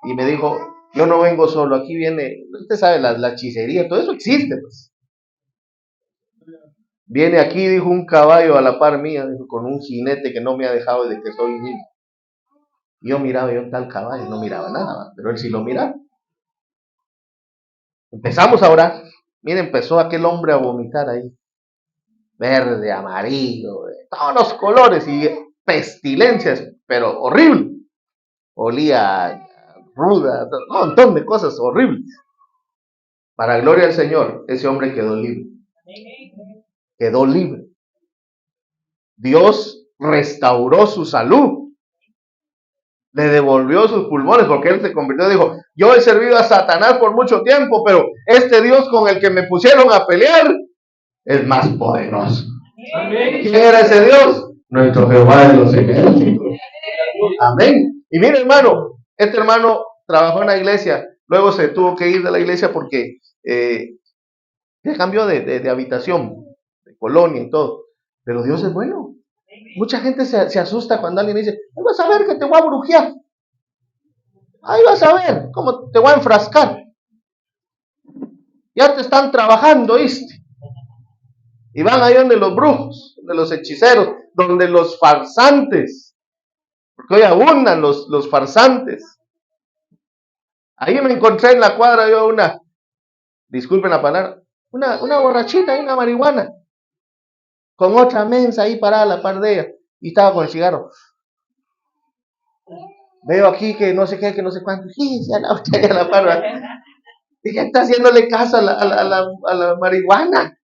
Y me dijo, yo no vengo solo, aquí viene, usted sabe, la hechicería, todo eso existe, pues. Viene aquí, dijo, un caballo a la par mía, dijo, con un jinete que no me ha dejado desde que soy niño. Yo miraba, yo tal caballo, no miraba nada, pero él sí lo miraba. Empezamos a orar. Mire, empezó aquel hombre a vomitar ahí. Verde, amarillo, de todos los colores y pestilencias, pero horrible. Olía ruda, un montón de cosas horribles. Para gloria del Señor, ese hombre quedó libre. Quedó libre. Dios restauró su salud. Le devolvió sus pulmones porque él se convirtió y dijo, yo he servido a Satanás por mucho tiempo, pero este Dios con el que me pusieron a pelear es más poderoso. Amén. ¿Quién era ese Dios? Nuestro Jehová de los ejércitos. Amén. Y mire, hermano, este hermano trabajó en la iglesia, luego se tuvo que ir de la iglesia porque se cambió de habitación, de colonia y todo. Pero Dios es bueno. Mucha gente se asusta cuando alguien dice, ahí vas a ver que te voy a brujear. Ahí vas a ver cómo te voy a enfrascar. Ya te están trabajando, ¿viste? Y van ahí donde los brujos, donde los hechiceros, donde los farsantes. Porque hoy abundan los farsantes. Ahí me encontré en la cuadra yo disculpen la palabra, una borrachita y una marihuana. Con otra mensa ahí parada a la par de ella. y estaba con el cigarro. Veo aquí que no sé qué, que no sé cuánto. Sí, a la botella a la par. Y ya está haciéndole caso a la marihuana.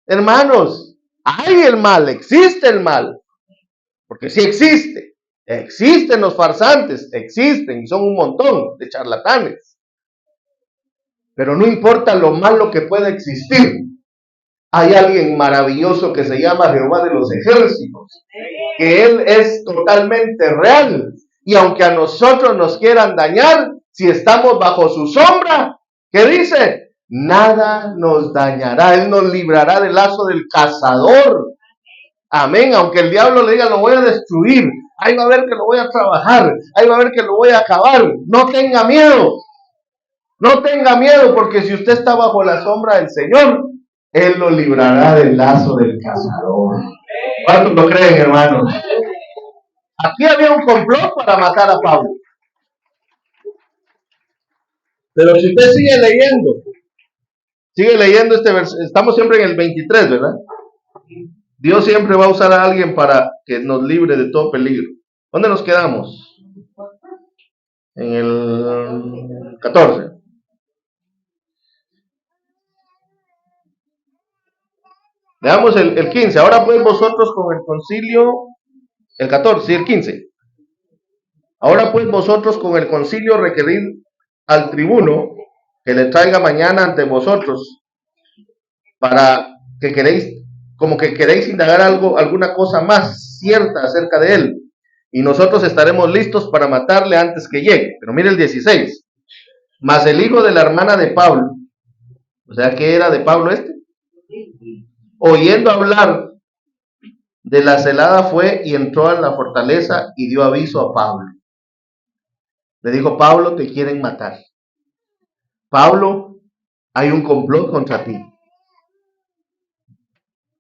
Hermanos, hay el mal, existe el mal. Porque sí existe. Existen los farsantes, existen y son un montón de charlatanes. Pero no importa lo malo que pueda existir. Hay alguien maravilloso que se llama Jehová de los ejércitos. Que Él es totalmente real. Y aunque a nosotros nos quieran dañar, si estamos bajo su sombra, ¿qué dice? Nada nos dañará. Él nos librará del lazo del cazador. Amén. Aunque el diablo le diga, lo voy a destruir. Ahí va a ver que lo voy a trabajar. Ahí va a ver que lo voy a acabar. No tenga miedo. No tenga miedo, porque si usted está bajo la sombra del Señor, Él lo librará del lazo del cazador. ¿Cuántos lo creen, hermanos? Aquí había un complot para matar a Pablo. Pero si usted sigue leyendo este versículo, estamos siempre en el 23, ¿verdad? Dios siempre va a usar a alguien para que nos libre de todo peligro. ¿Dónde nos quedamos? En el 14. Veamos el 15. Ahora pues vosotros con el concilio, el 14, sí, el 15. Ahora pues vosotros con el concilio requerid al tribuno que le traiga mañana ante vosotros para que queréis, como que queréis indagar alguna cosa más cierta acerca de él. Y nosotros estaremos listos para matarle antes que llegue. Pero mire el 16. Mas el hijo de la hermana de Pablo, o sea, ¿qué era de Pablo este? Oyendo hablar de la celada fue y entró en la fortaleza y dio aviso a Pablo. Le dijo, Pablo, te quieren matar. Pablo, hay un complot contra ti.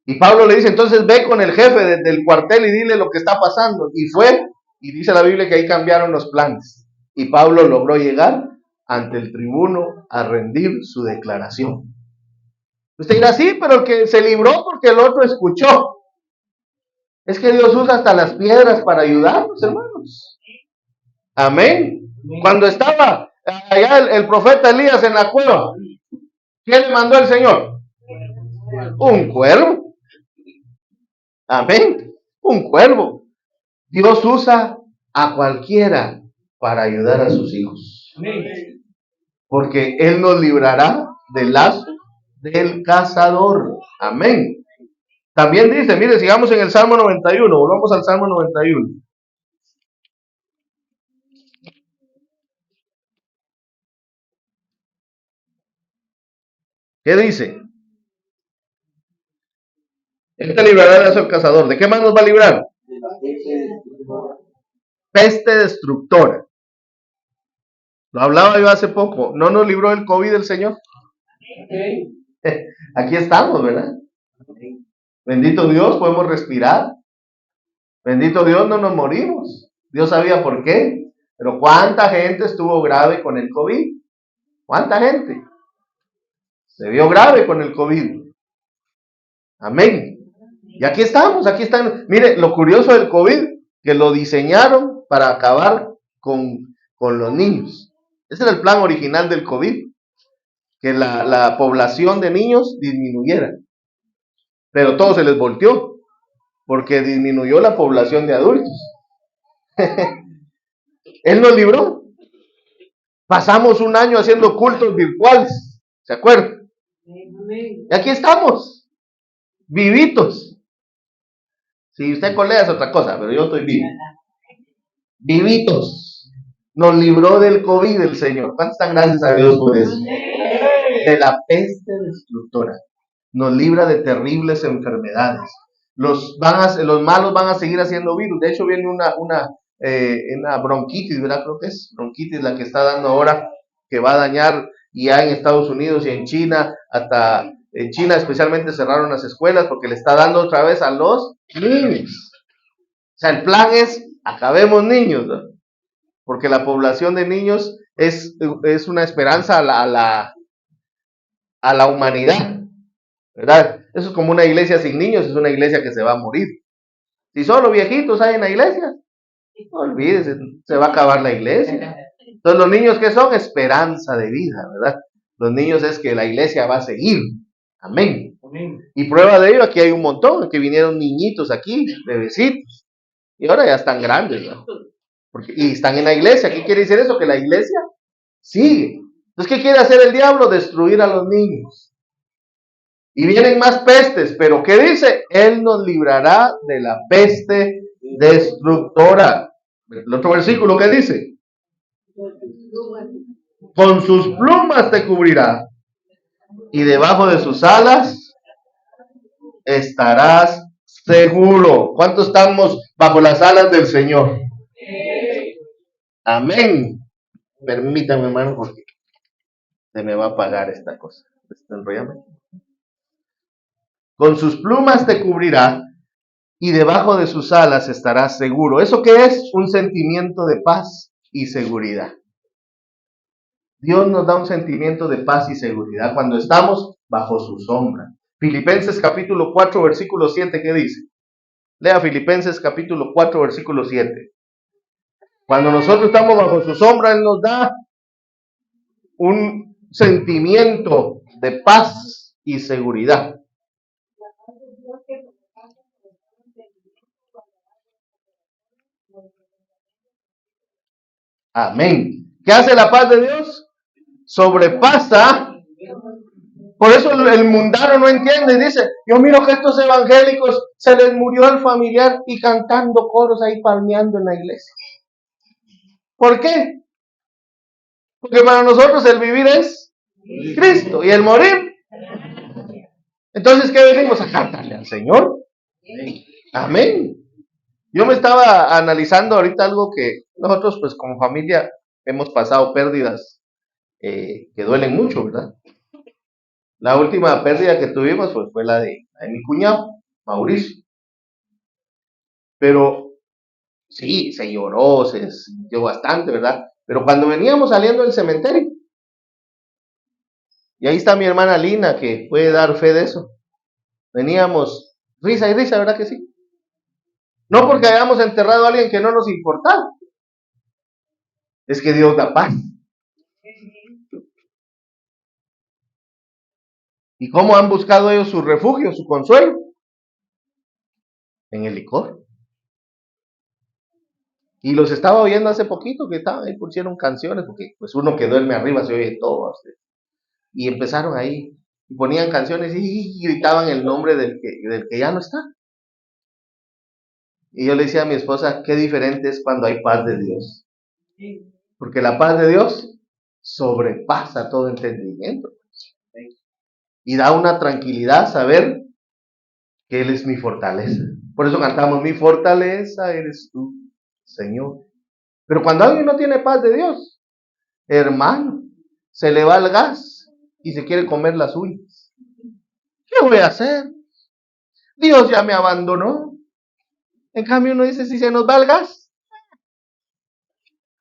Y Pablo le dice, entonces ve con el jefe del cuartel y dile lo que está pasando. Y fue, y dice la Biblia que ahí cambiaron los planes. Y Pablo logró llegar ante el tribuno a rendir su declaración. Usted dirá, sí, pero el que se libró porque el otro escuchó. Es que Dios usa hasta las piedras para ayudarnos, hermanos. Amén. Cuando estaba allá el profeta Elías en la cueva, ¿quién le mandó el Señor? Un cuervo. Amén. Un cuervo. Dios usa a cualquiera para ayudar a sus hijos. Porque Él nos librará del lazo del cazador. Amén. También dice, mire, sigamos en el Salmo 91. Volvamos al Salmo 91. ¿Qué dice? Él te librará del lazo del cazador. ¿De qué más nos va a librar? Peste destructora. Lo hablaba yo hace poco. ¿No nos libró del COVID el Señor? Aquí estamos, ¿verdad? Bendito Dios, podemos respirar. Bendito Dios, no nos morimos. Dios sabía por qué. Pero ¿cuánta gente estuvo grave con el COVID? ¿Cuánta gente? Se vio grave con el COVID. Amén. Y aquí estamos, aquí están. Mire, lo curioso del COVID, que lo diseñaron para acabar con los niños. Ese era el plan original del COVID, que la población de niños disminuyera. Pero todo se les volteó, porque disminuyó la población de adultos. Él nos libró. Pasamos un año haciendo cultos virtuales, ¿se acuerdan? Y aquí estamos, vivitos. Si usted colea es otra cosa, pero yo estoy vivo. Vivitos. Nos libró del COVID el Señor. ¿Cuántas están gracias a Dios por eso? De la peste destructora. Nos libra de terribles enfermedades. Los malos van a seguir haciendo virus. De hecho, viene una bronquitis, ¿verdad? Creo que es bronquitis la que está dando ahora, que va a dañar ya en Estados Unidos y en China. Hasta en China especialmente cerraron las escuelas porque le está dando otra vez a los niños. O sea, el plan es, acabemos niños, ¿no? Porque la población de niños es una esperanza a la humanidad, ¿verdad? Eso es como una iglesia sin niños, es una iglesia que se va a morir. Si solo viejitos hay en la iglesia, no olvídese, se va a acabar la iglesia. Entonces los niños, ¿qué son? Esperanza de vida, ¿verdad? Los niños es que la iglesia va a seguir. Amén. Y prueba de ello, aquí hay un montón, que vinieron niñitos aquí, bebecitos, y ahora ya están grandes, ¿verdad? Y están en la iglesia. ¿Qué quiere decir eso? Que la iglesia sigue. Entonces, ¿qué quiere hacer el diablo? Destruir a los niños. Y vienen más pestes, pero ¿qué dice? Él nos librará de la peste destructora. El otro versículo, ¿qué dice? Con sus plumas te cubrirá y debajo de sus alas estarás seguro. ¿Cuántos estamos bajo las alas del Señor? Amén. Permítame, hermano, porque se me va a apagar esta cosa. Enrollame. Con sus plumas te cubrirá y debajo de sus alas estarás seguro. ¿Eso qué es? Un sentimiento de paz y seguridad. Dios nos da un sentimiento de paz y seguridad cuando estamos bajo su sombra. Filipenses capítulo 4, versículo 7, ¿qué dice? Lea Filipenses capítulo 4, versículo 7. Cuando nosotros estamos bajo su sombra, Él nos da un sentimiento de paz y seguridad. Amén. ¿Qué hace la paz de Dios? Sobrepasa. Por eso el mundano no entiende y dice, yo miro que estos evangélicos se les murió el familiar y cantando coros ahí palmeando en la iglesia. ¿Por qué? Porque para nosotros el vivir es Cristo y el morir. Entonces, ¿qué venimos a cantarle al Señor? Amén. Yo me estaba analizando ahorita algo que nosotros pues como familia hemos pasado pérdidas que duelen mucho, ¿verdad? La última pérdida que tuvimos pues, fue la de mi cuñado, Mauricio. Pero sí, se lloró, se sintió bastante, ¿verdad? Pero cuando veníamos saliendo del cementerio, y ahí está mi hermana Lina que puede dar fe de eso, veníamos risa y risa, ¿verdad que sí? No porque hayamos enterrado a alguien que no nos importaba, es que Dios da paz. ¿Y cómo han buscado ellos su refugio, su consuelo? En el licor. Y los estaba oyendo hace poquito que estaban ahí, pusieron canciones, porque pues uno que duerme arriba se oye todo. Y empezaron ahí, y ponían canciones y gritaban el nombre del que ya no está. Y yo le decía a mi esposa, qué diferente es cuando hay paz de Dios. Porque la paz de Dios sobrepasa todo entendimiento. Y da una tranquilidad saber que Él es mi fortaleza. Por eso cantamos, mi fortaleza eres tú, Señor. Pero cuando alguien no tiene paz de Dios, hermano, se le va el gas y se quiere comer las uñas. ¿Qué voy a hacer? Dios ya me abandonó. En cambio uno dice, si se nos va el gas,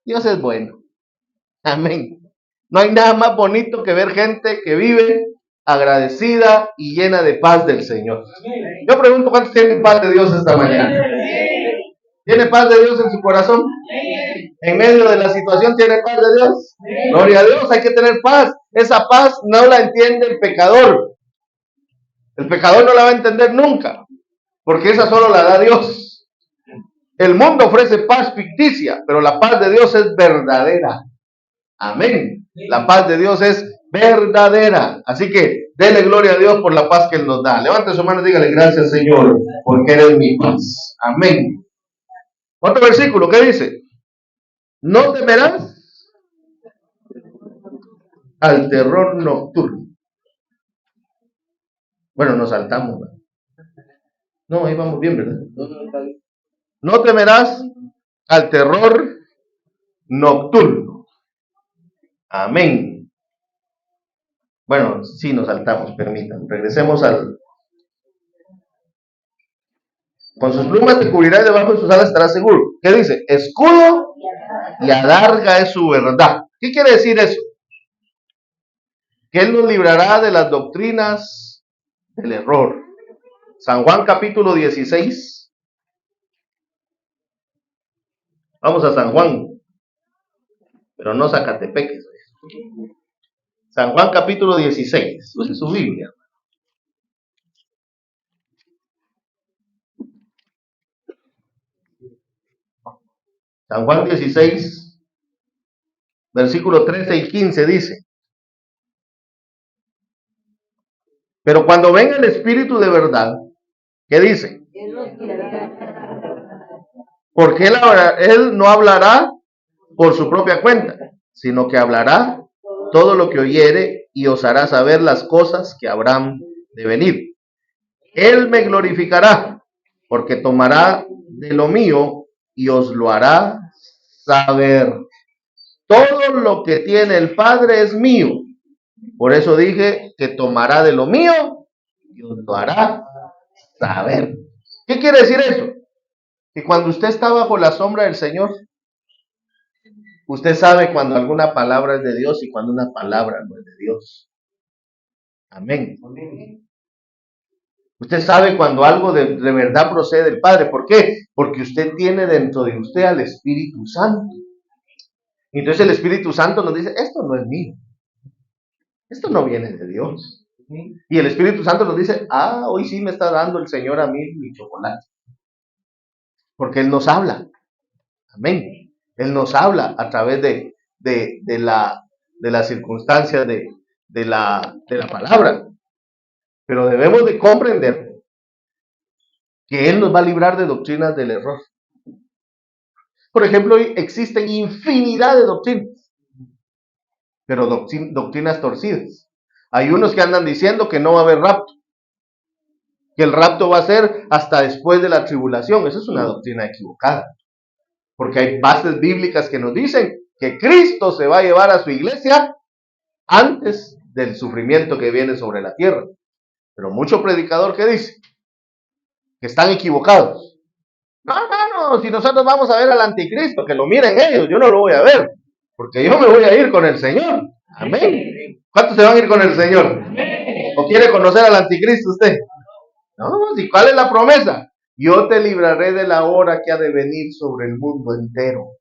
Dios es bueno. Amén. No hay nada más bonito que ver gente que vive agradecida y llena de paz del Señor. Yo pregunto, ¿cuántos tienen paz de Dios esta mañana? ¿Tiene paz de Dios en su corazón? En medio de la situación, ¿tiene paz de Dios? Gloria a Dios, hay que tener paz. Esa paz no la entiende el pecador. El pecador no la va a entender nunca, porque esa solo la da Dios. El mundo ofrece paz ficticia, pero la paz de Dios es verdadera. Amén. La paz de Dios es verdadera. Así que dele gloria a Dios por la paz que Él nos da. Levante su mano y dígale gracias, Señor, porque eres mi paz. Amén. Otro versículo, ¿qué dice? No temerás al terror nocturno. Bueno, nos saltamos, ¿verdad? No, ahí vamos bien, ¿verdad? No temerás al terror nocturno. Amén. Bueno, sí nos saltamos, permítanme. Regresemos al... Con sus plumas te cubrirá y debajo de sus alas estarás seguro. ¿Qué dice? Escudo y adarga es su verdad. ¿Qué quiere decir eso? Que Él nos librará de las doctrinas del error. San Juan capítulo 16, Vamos a San Juan, pero no Zacatepeques. San Juan capítulo 16. Use su Biblia. San Juan 16, versículo 13 y 15 dice: pero cuando venga el Espíritu de verdad, ¿qué dice? Porque él no hablará por su propia cuenta, sino que hablará todo lo que oyere y os hará saber las cosas que habrán de venir. Él me glorificará, porque tomará de lo mío y os lo hará saber. Todo lo que tiene el Padre es mío. Por eso dije que tomará de lo mío y os lo hará saber. ¿Qué quiere decir eso? Que cuando usted está bajo la sombra del Señor, usted sabe cuando alguna palabra es de Dios y cuando una palabra no es de Dios. Amén. Usted sabe cuando algo de verdad procede del Padre. ¿Por qué? Porque usted tiene dentro de usted al Espíritu Santo. Entonces el Espíritu Santo nos dice, esto no es mío. Esto no viene de Dios. Y el Espíritu Santo nos dice, hoy sí me está dando el Señor a mí mi chocolate. Porque Él nos habla. Amén. Él nos habla a través de las circunstancias de la palabra. Pero debemos de comprender que Él nos va a librar de doctrinas del error. Por ejemplo, hoy existen infinidad de doctrinas, pero doctrinas torcidas. Hay unos que andan diciendo que no va a haber rapto, que el rapto va a ser hasta después de la tribulación. Esa es una doctrina equivocada, porque hay bases bíblicas que nos dicen que Cristo se va a llevar a su iglesia antes del sufrimiento que viene sobre la tierra. Pero mucho predicador que dice que están equivocados. No, si nosotros vamos a ver al anticristo, que lo miren ellos, yo no lo voy a ver, porque yo me voy a ir con el Señor. Amén. ¿Cuántos se van a ir con el Señor? ¿O quiere conocer al anticristo usted? No, ¿y cuál es la promesa? Yo te libraré de la hora que ha de venir sobre el mundo entero.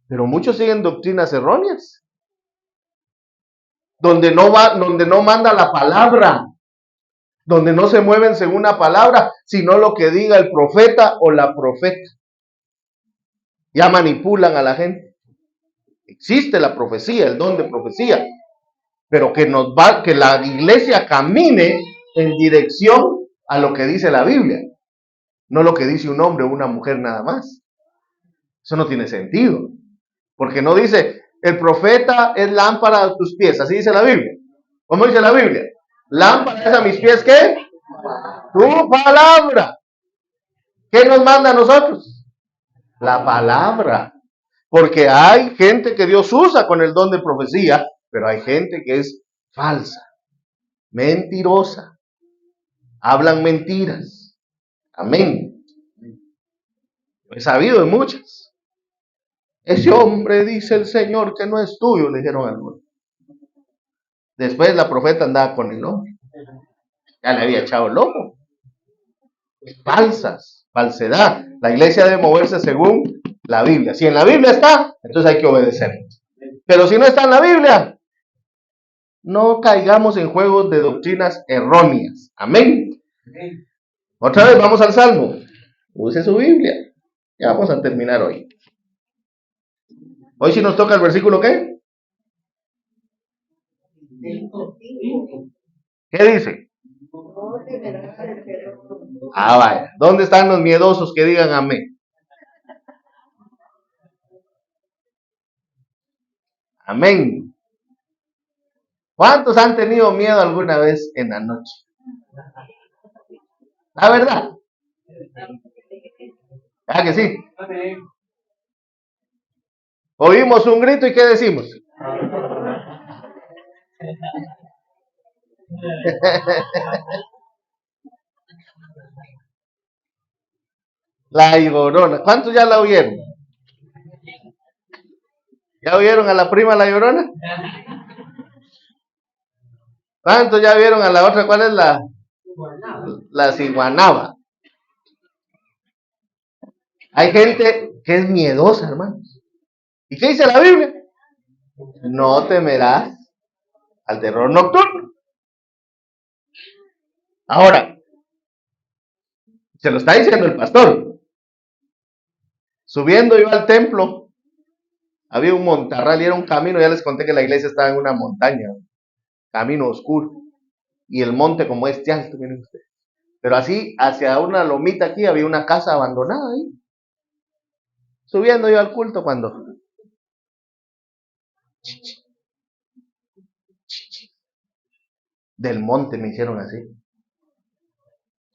Pero muchos siguen doctrinas erróneas, donde no manda la palabra, donde no se mueven según la palabra, sino lo que diga el profeta o la profeta. Ya manipulan a la gente. Existe la profecía, el don de profecía, pero que la iglesia camine en dirección a lo que dice la Biblia, no lo que dice un hombre o una mujer nada más. Eso no tiene sentido, porque no dice, el profeta es lámpara a tus pies, así dice la Biblia. ¿Cómo dice la Biblia? Lámpara es a mis pies, ¿qué? Tu palabra. ¿Qué nos manda a nosotros? La palabra. Porque hay gente que Dios usa con el don de profecía, pero hay gente que es falsa, mentirosa, hablan mentiras. Amén. He sabido de muchas. Ese hombre dice el Señor que no es tuyo, le dijeron a algunos. Después la profeta andaba con el hombre. Ya le había echado el ojo. Falsas, falsedad. La iglesia debe moverse según la Biblia. Si en la Biblia está, entonces hay que obedecer. Pero si no está en la Biblia, no caigamos en juegos de doctrinas erróneas. Amén. Otra vez vamos al Salmo. Use su Biblia. Ya vamos a terminar hoy. Hoy sí nos toca el versículo ¿qué? ¿Qué dice? Vaya. ¿Dónde están los miedosos que digan amén? Amén. ¿Cuántos han tenido miedo alguna vez en la noche? La verdad. ¿Ah, que sí? Oímos un grito y ¿qué decimos? La Llorona. ¿Cuántos ya la oyeron? ¿Ya oyeron a la prima La Llorona? ¿Cuántos ya vieron a la otra? ¿Cuál es la ciguanaba? Hay gente que es miedosa, hermanos. ¿Y qué dice la Biblia? No temerás al terror nocturno. Ahora, se lo está diciendo el pastor. Subiendo yo al templo, había un montarral y era un camino. Ya les conté que la iglesia estaba en una montaña, camino oscuro. Y el monte como este alto, miren ustedes. Pero así, hacia una lomita aquí, había una casa abandonada ahí. Subiendo yo al culto cuando del monte me hicieron así.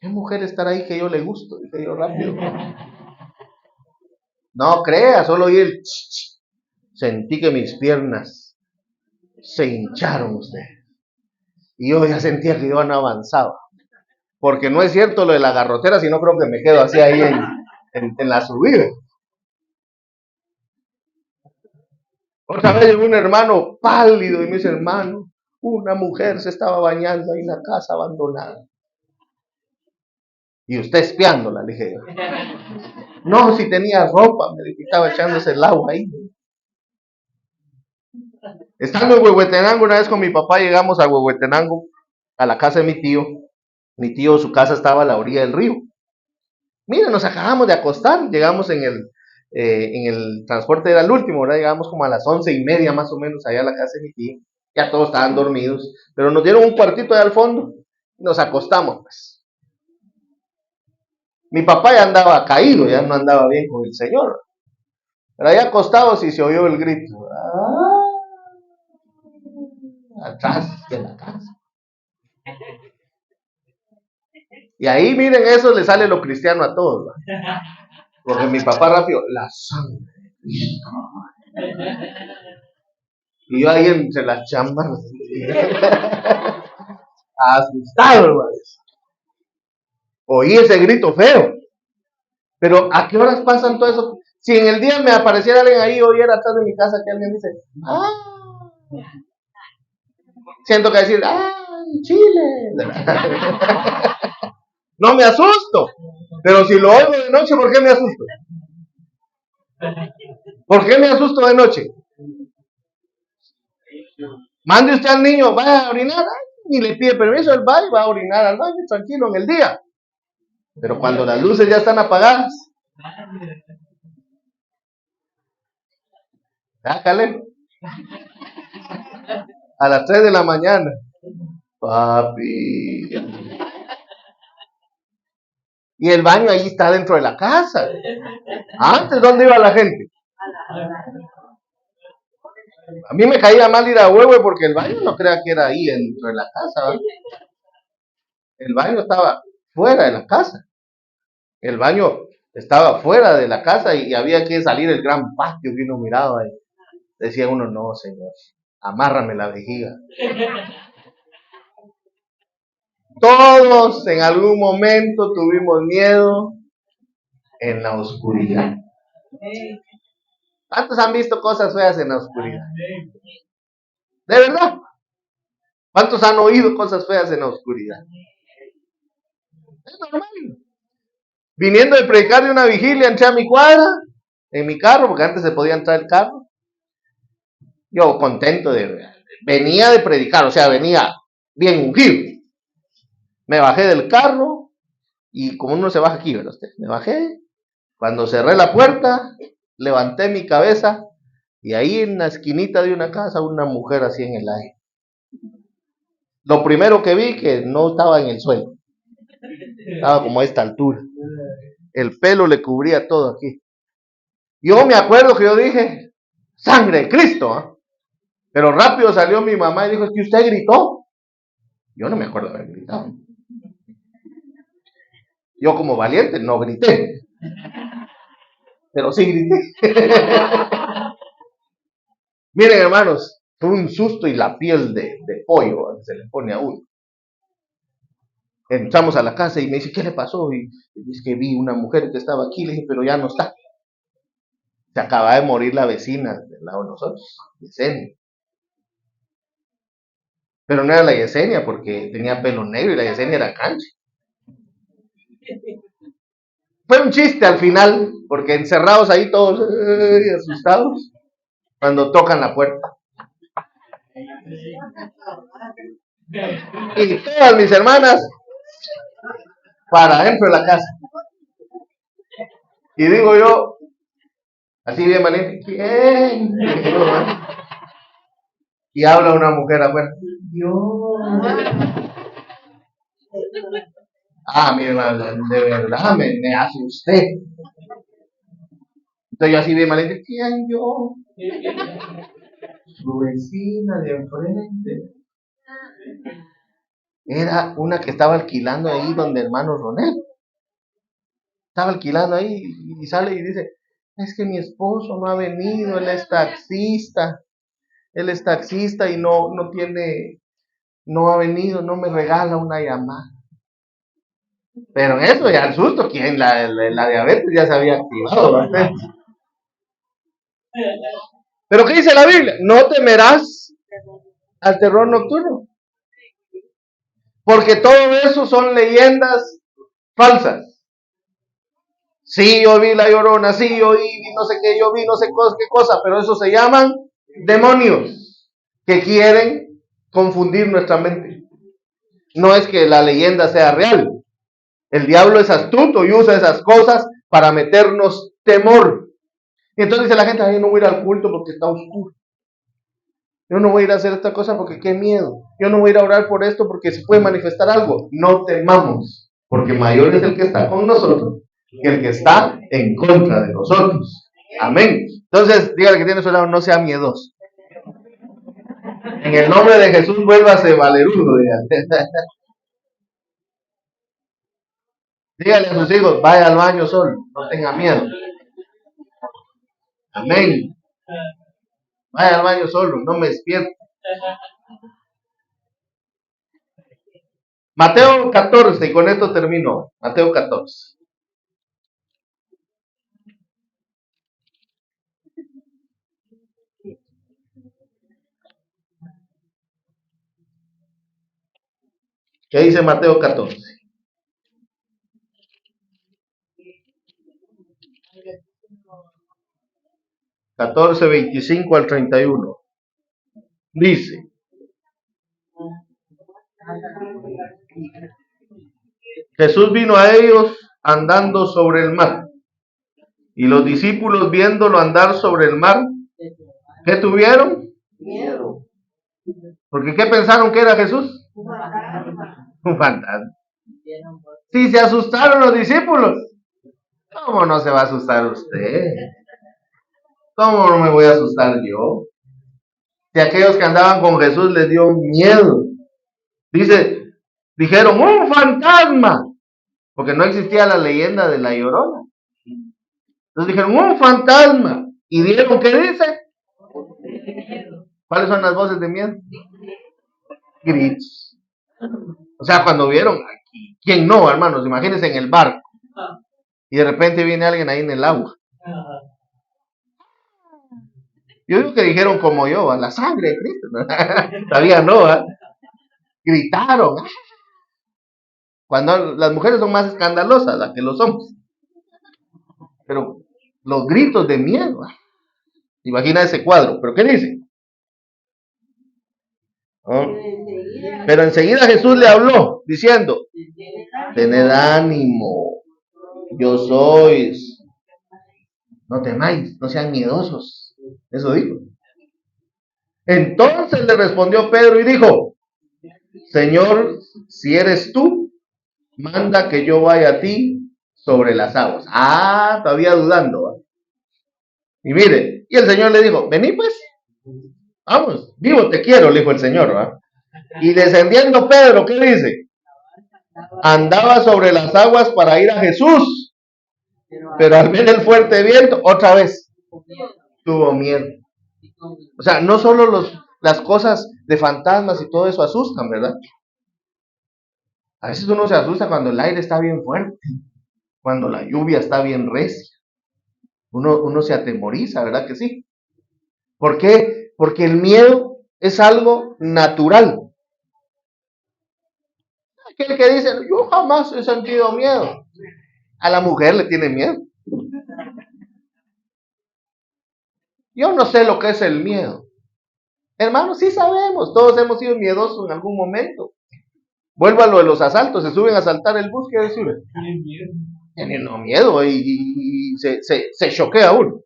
¿Qué mujer estará ahí que yo le gusto? Dije yo rápido. No crea, solo oí el sentí que mis piernas se hincharon ustedes. Y yo ya sentía que yo no avanzaba. Porque no es cierto lo de la garrotera, sino creo que me quedo así ahí en la subida. Otra vez llegó un hermano pálido y me dice, hermano, una mujer se estaba bañando ahí en la casa abandonada. Y usted espiándola, le dije yo. No, si tenía ropa, me dije, estaba echándose el agua ahí. Estando en Huehuetenango, una vez con mi papá llegamos a Huehuetenango, a la casa de mi tío. Mi tío, su casa estaba a la orilla del río. Mira, nos acabamos de acostar, llegamos en el transporte, era el último, ¿verdad? Llegamos como a las 11:30 más o menos allá a la casa de mi tío. Ya todos estaban dormidos, pero nos dieron un cuartito allá al fondo y nos acostamos, pues. Mi papá ya andaba caído, ya no andaba bien con el Señor. Pero ahí acostados y se oyó el grito. Atrás de la casa. Y ahí, miren, eso le sale lo cristiano a todos, ¿verdad? Porque mi papá rápido, la sangre de Cristo. Y yo ahí entre las chambas, asustado, hermano. Oí ese grito feo. Pero ¿a qué horas pasan todo eso? Si en el día me apareciera alguien ahí, oyera atrás de mi casa que alguien dice, siento que decir, Chile. No me asusto. Pero si lo oigo de noche, ¿por qué me asusto? ¿Por qué me asusto de noche? Mande usted al niño, vaya a orinar, ni le pide permiso, él va y va a orinar al baño, tranquilo, en el día. Pero cuando las luces ya están apagadas, sácale. A las 3 de la mañana, papi. Y el baño ahí está dentro de la casa. Antes, ¿dónde iba la gente? A mí me caía mal ir a Huehue porque el baño no crea que era ahí dentro de la casa, ¿verdad? El baño estaba fuera de la casa. El baño estaba fuera de la casa y había que salir el gran patio que uno miraba ahí. Decía uno, no, Señor, amárrame la vejiga. Todos en algún momento tuvimos miedo en la oscuridad. ¿Cuántos han visto cosas feas en la oscuridad? ¿De verdad? ¿Cuántos han oído cosas feas en la oscuridad? Es normal. Viniendo de predicar de una vigilia, entré a mi cuadra, en mi carro, porque antes se podía entrar el carro. Yo contento venía de predicar, o sea, venía bien ungido. Me bajé del carro y como uno se baja aquí, ¿verdad? Me bajé, cuando cerré la puerta, levanté mi cabeza y ahí en la esquinita de una casa una mujer así en el aire. Lo primero que vi que no estaba en el suelo, estaba como a esta altura. El pelo le cubría todo aquí. Yo me acuerdo que yo dije, sangre de Cristo, ¿eh? Pero rápido salió mi mamá y dijo, es que usted gritó. Yo no me acuerdo de haber gritado. Yo como valiente no grité, pero sí grité. Miren, hermanos, fue un susto y la piel de pollo se le pone a uno. Entramos a la casa y me dice, ¿qué le pasó? Y es que vi una mujer que estaba aquí, le dije, pero ya no está. Se acaba de morir la vecina del lado de nosotros, Yesenia. Pero no era la Yesenia porque tenía pelo negro y la Yesenia era cancha. Fue un chiste al final, porque encerrados ahí todos asustados, cuando tocan la puerta. Y todas mis hermanas para adentro de la casa. Y digo yo, así bien valiente, ¿quién? Y habla una mujer afuera. Yo. Mi hermano, de verdad me asusté. Entonces yo así bien valiente, ¿quién? Yo. Su vecina de enfrente. Era una que estaba alquilando ahí donde hermano Ronel. Estaba alquilando ahí y sale y dice, es que mi esposo no ha venido, él es taxista. Él es taxista y no ha venido, no me regala una llamada. Pero eso ya el susto, ¿quién? La diabetes ya se había activado bastante. Pero ¿qué dice la Biblia? No temerás al terror nocturno. Porque todo eso son leyendas falsas. Sí, yo vi la Llorona, sí, yo vi no sé qué, yo vi no sé qué cosa, pero eso se llaman demonios que quieren confundir nuestra mente. No es que la leyenda sea real. El diablo es astuto y usa esas cosas para meternos temor. Y entonces dice la gente, yo no voy a ir al culto porque está oscuro. Yo no voy a ir a hacer esta cosa porque qué miedo. Yo no voy a ir a orar por esto porque se puede manifestar algo. No temamos, porque mayor es el que está con nosotros que el que está en contra de nosotros. Amén. Entonces, dígale que tiene su lado, no sea miedoso. En el nombre de Jesús, vuélvase valerudo. Dígale a sus hijos, vaya al baño solo, no tenga miedo. Amén. Vaya al baño solo, no me despierte. Mateo 14, y con esto termino. Mateo 14. ¿Qué dice Mateo 14? Catorce, 25 al 31. Dice, Jesús vino a ellos andando sobre el mar. Y los discípulos viéndolo andar sobre el mar, ¿qué tuvieron? Miedo. Porque ¿qué pensaron que era Jesús? Un fantasma. Si se asustaron los discípulos, ¿cómo no se va a asustar usted? ¿Cómo no me voy a asustar yo? Si aquellos que andaban con Jesús les dio miedo. Dijeron, un fantasma. Porque no existía la leyenda de la Llorona. Entonces dijeron, un fantasma. ¿Y dieron qué dice? ¿Cuáles son las voces de miedo? Gritos. O sea, cuando vieron, ¿quién no, hermanos? Imagínense en el barco. Y de repente viene alguien ahí en el agua. Yo digo que dijeron como yo, a la sangre de Cristo. Todavía no, ¿eh? Gritaron. Cuando las mujeres son más escandalosas las que los hombres. Pero los gritos de miedo. Imagina ese cuadro. ¿Pero qué dice? ¿Oh? Pero enseguida Jesús le habló diciendo, tened ánimo, yo sois. No temáis, no sean miedosos. Eso dijo. Entonces le respondió Pedro y dijo, Señor, si eres tú, manda que yo vaya a ti sobre las aguas. Todavía dudando. Y mire, y el Señor le dijo, vení pues, vamos, vivo te quiero, le dijo el Señor. ¿Va? Y descendiendo Pedro, ¿qué dice? Andaba sobre las aguas para ir a Jesús, pero al ver el fuerte viento, otra vez tuvo miedo. O sea, no solo las cosas de fantasmas y todo eso asustan, ¿verdad? A veces uno se asusta cuando el aire está bien fuerte, cuando la lluvia está bien recia. Uno se atemoriza, ¿verdad que sí? ¿Por qué? Porque el miedo es algo natural. Aquel que dice, yo jamás he sentido miedo. A la mujer le tiene miedo. Yo no sé lo que es el miedo. Hermanos, sí sabemos, todos hemos sido miedosos en algún momento. Vuelvo a lo de los asaltos, se suben a asaltar el bus, ¿qué decir? Tienen miedo y se choquea uno.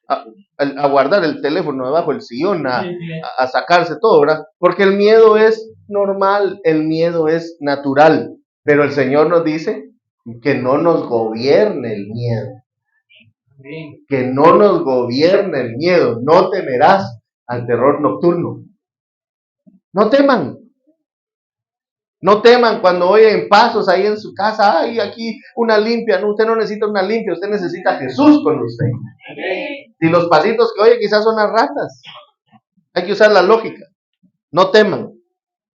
A guardar el teléfono debajo del sillón, a sacarse todo, ¿verdad? Porque el miedo es normal, el miedo es natural, pero el Señor nos dice que no nos gobierne el miedo, que no nos gobierne el miedo, no temerás al terror nocturno. No teman. No teman cuando oyen pasos ahí en su casa. Ay, aquí una limpia. No, usted no necesita una limpia, usted necesita a Jesús con usted. Si los pasitos que oye quizás son las ratas, hay que usar la lógica. No teman,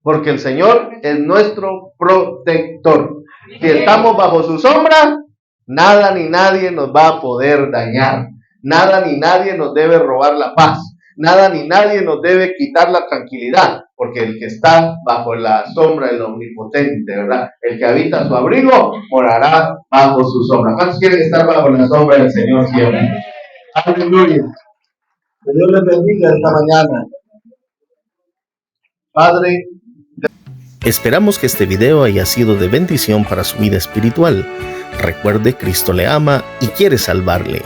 porque el Señor es nuestro protector. Si estamos bajo su sombra, nada ni nadie nos va a poder dañar. Nada ni nadie nos debe robar la paz. Nada ni nadie nos debe quitar la tranquilidad, porque el que está bajo la sombra del Omnipotente, ¿verdad? El que habita su abrigo, morará bajo su sombra. ¿Cuántos quieren estar bajo la sombra del Señor siempre? Aleluya. Que Dios les bendiga esta mañana. Padre, esperamos que este video haya sido de bendición para su vida espiritual. Recuerde, Cristo le ama y quiere salvarle.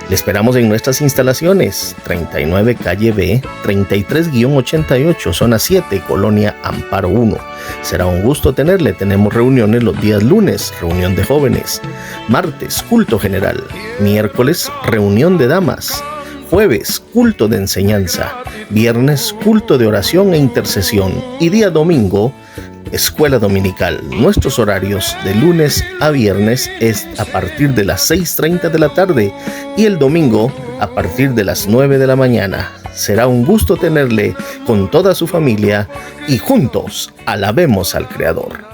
Le esperamos en nuestras instalaciones, 39 calle B, 33-88, zona 7, Colonia Amparo 1. Será un gusto tenerle. Tenemos reuniones los días lunes, reunión de jóvenes, martes, culto general, miércoles, reunión de damas, jueves, culto de enseñanza, viernes, culto de oración e intercesión y día domingo, escuela dominical. Nuestros horarios de lunes a viernes es a partir de las 6:30 de la tarde y el domingo a partir de las 9 de la mañana. Será un gusto tenerle con toda su familia y juntos alabemos al Creador.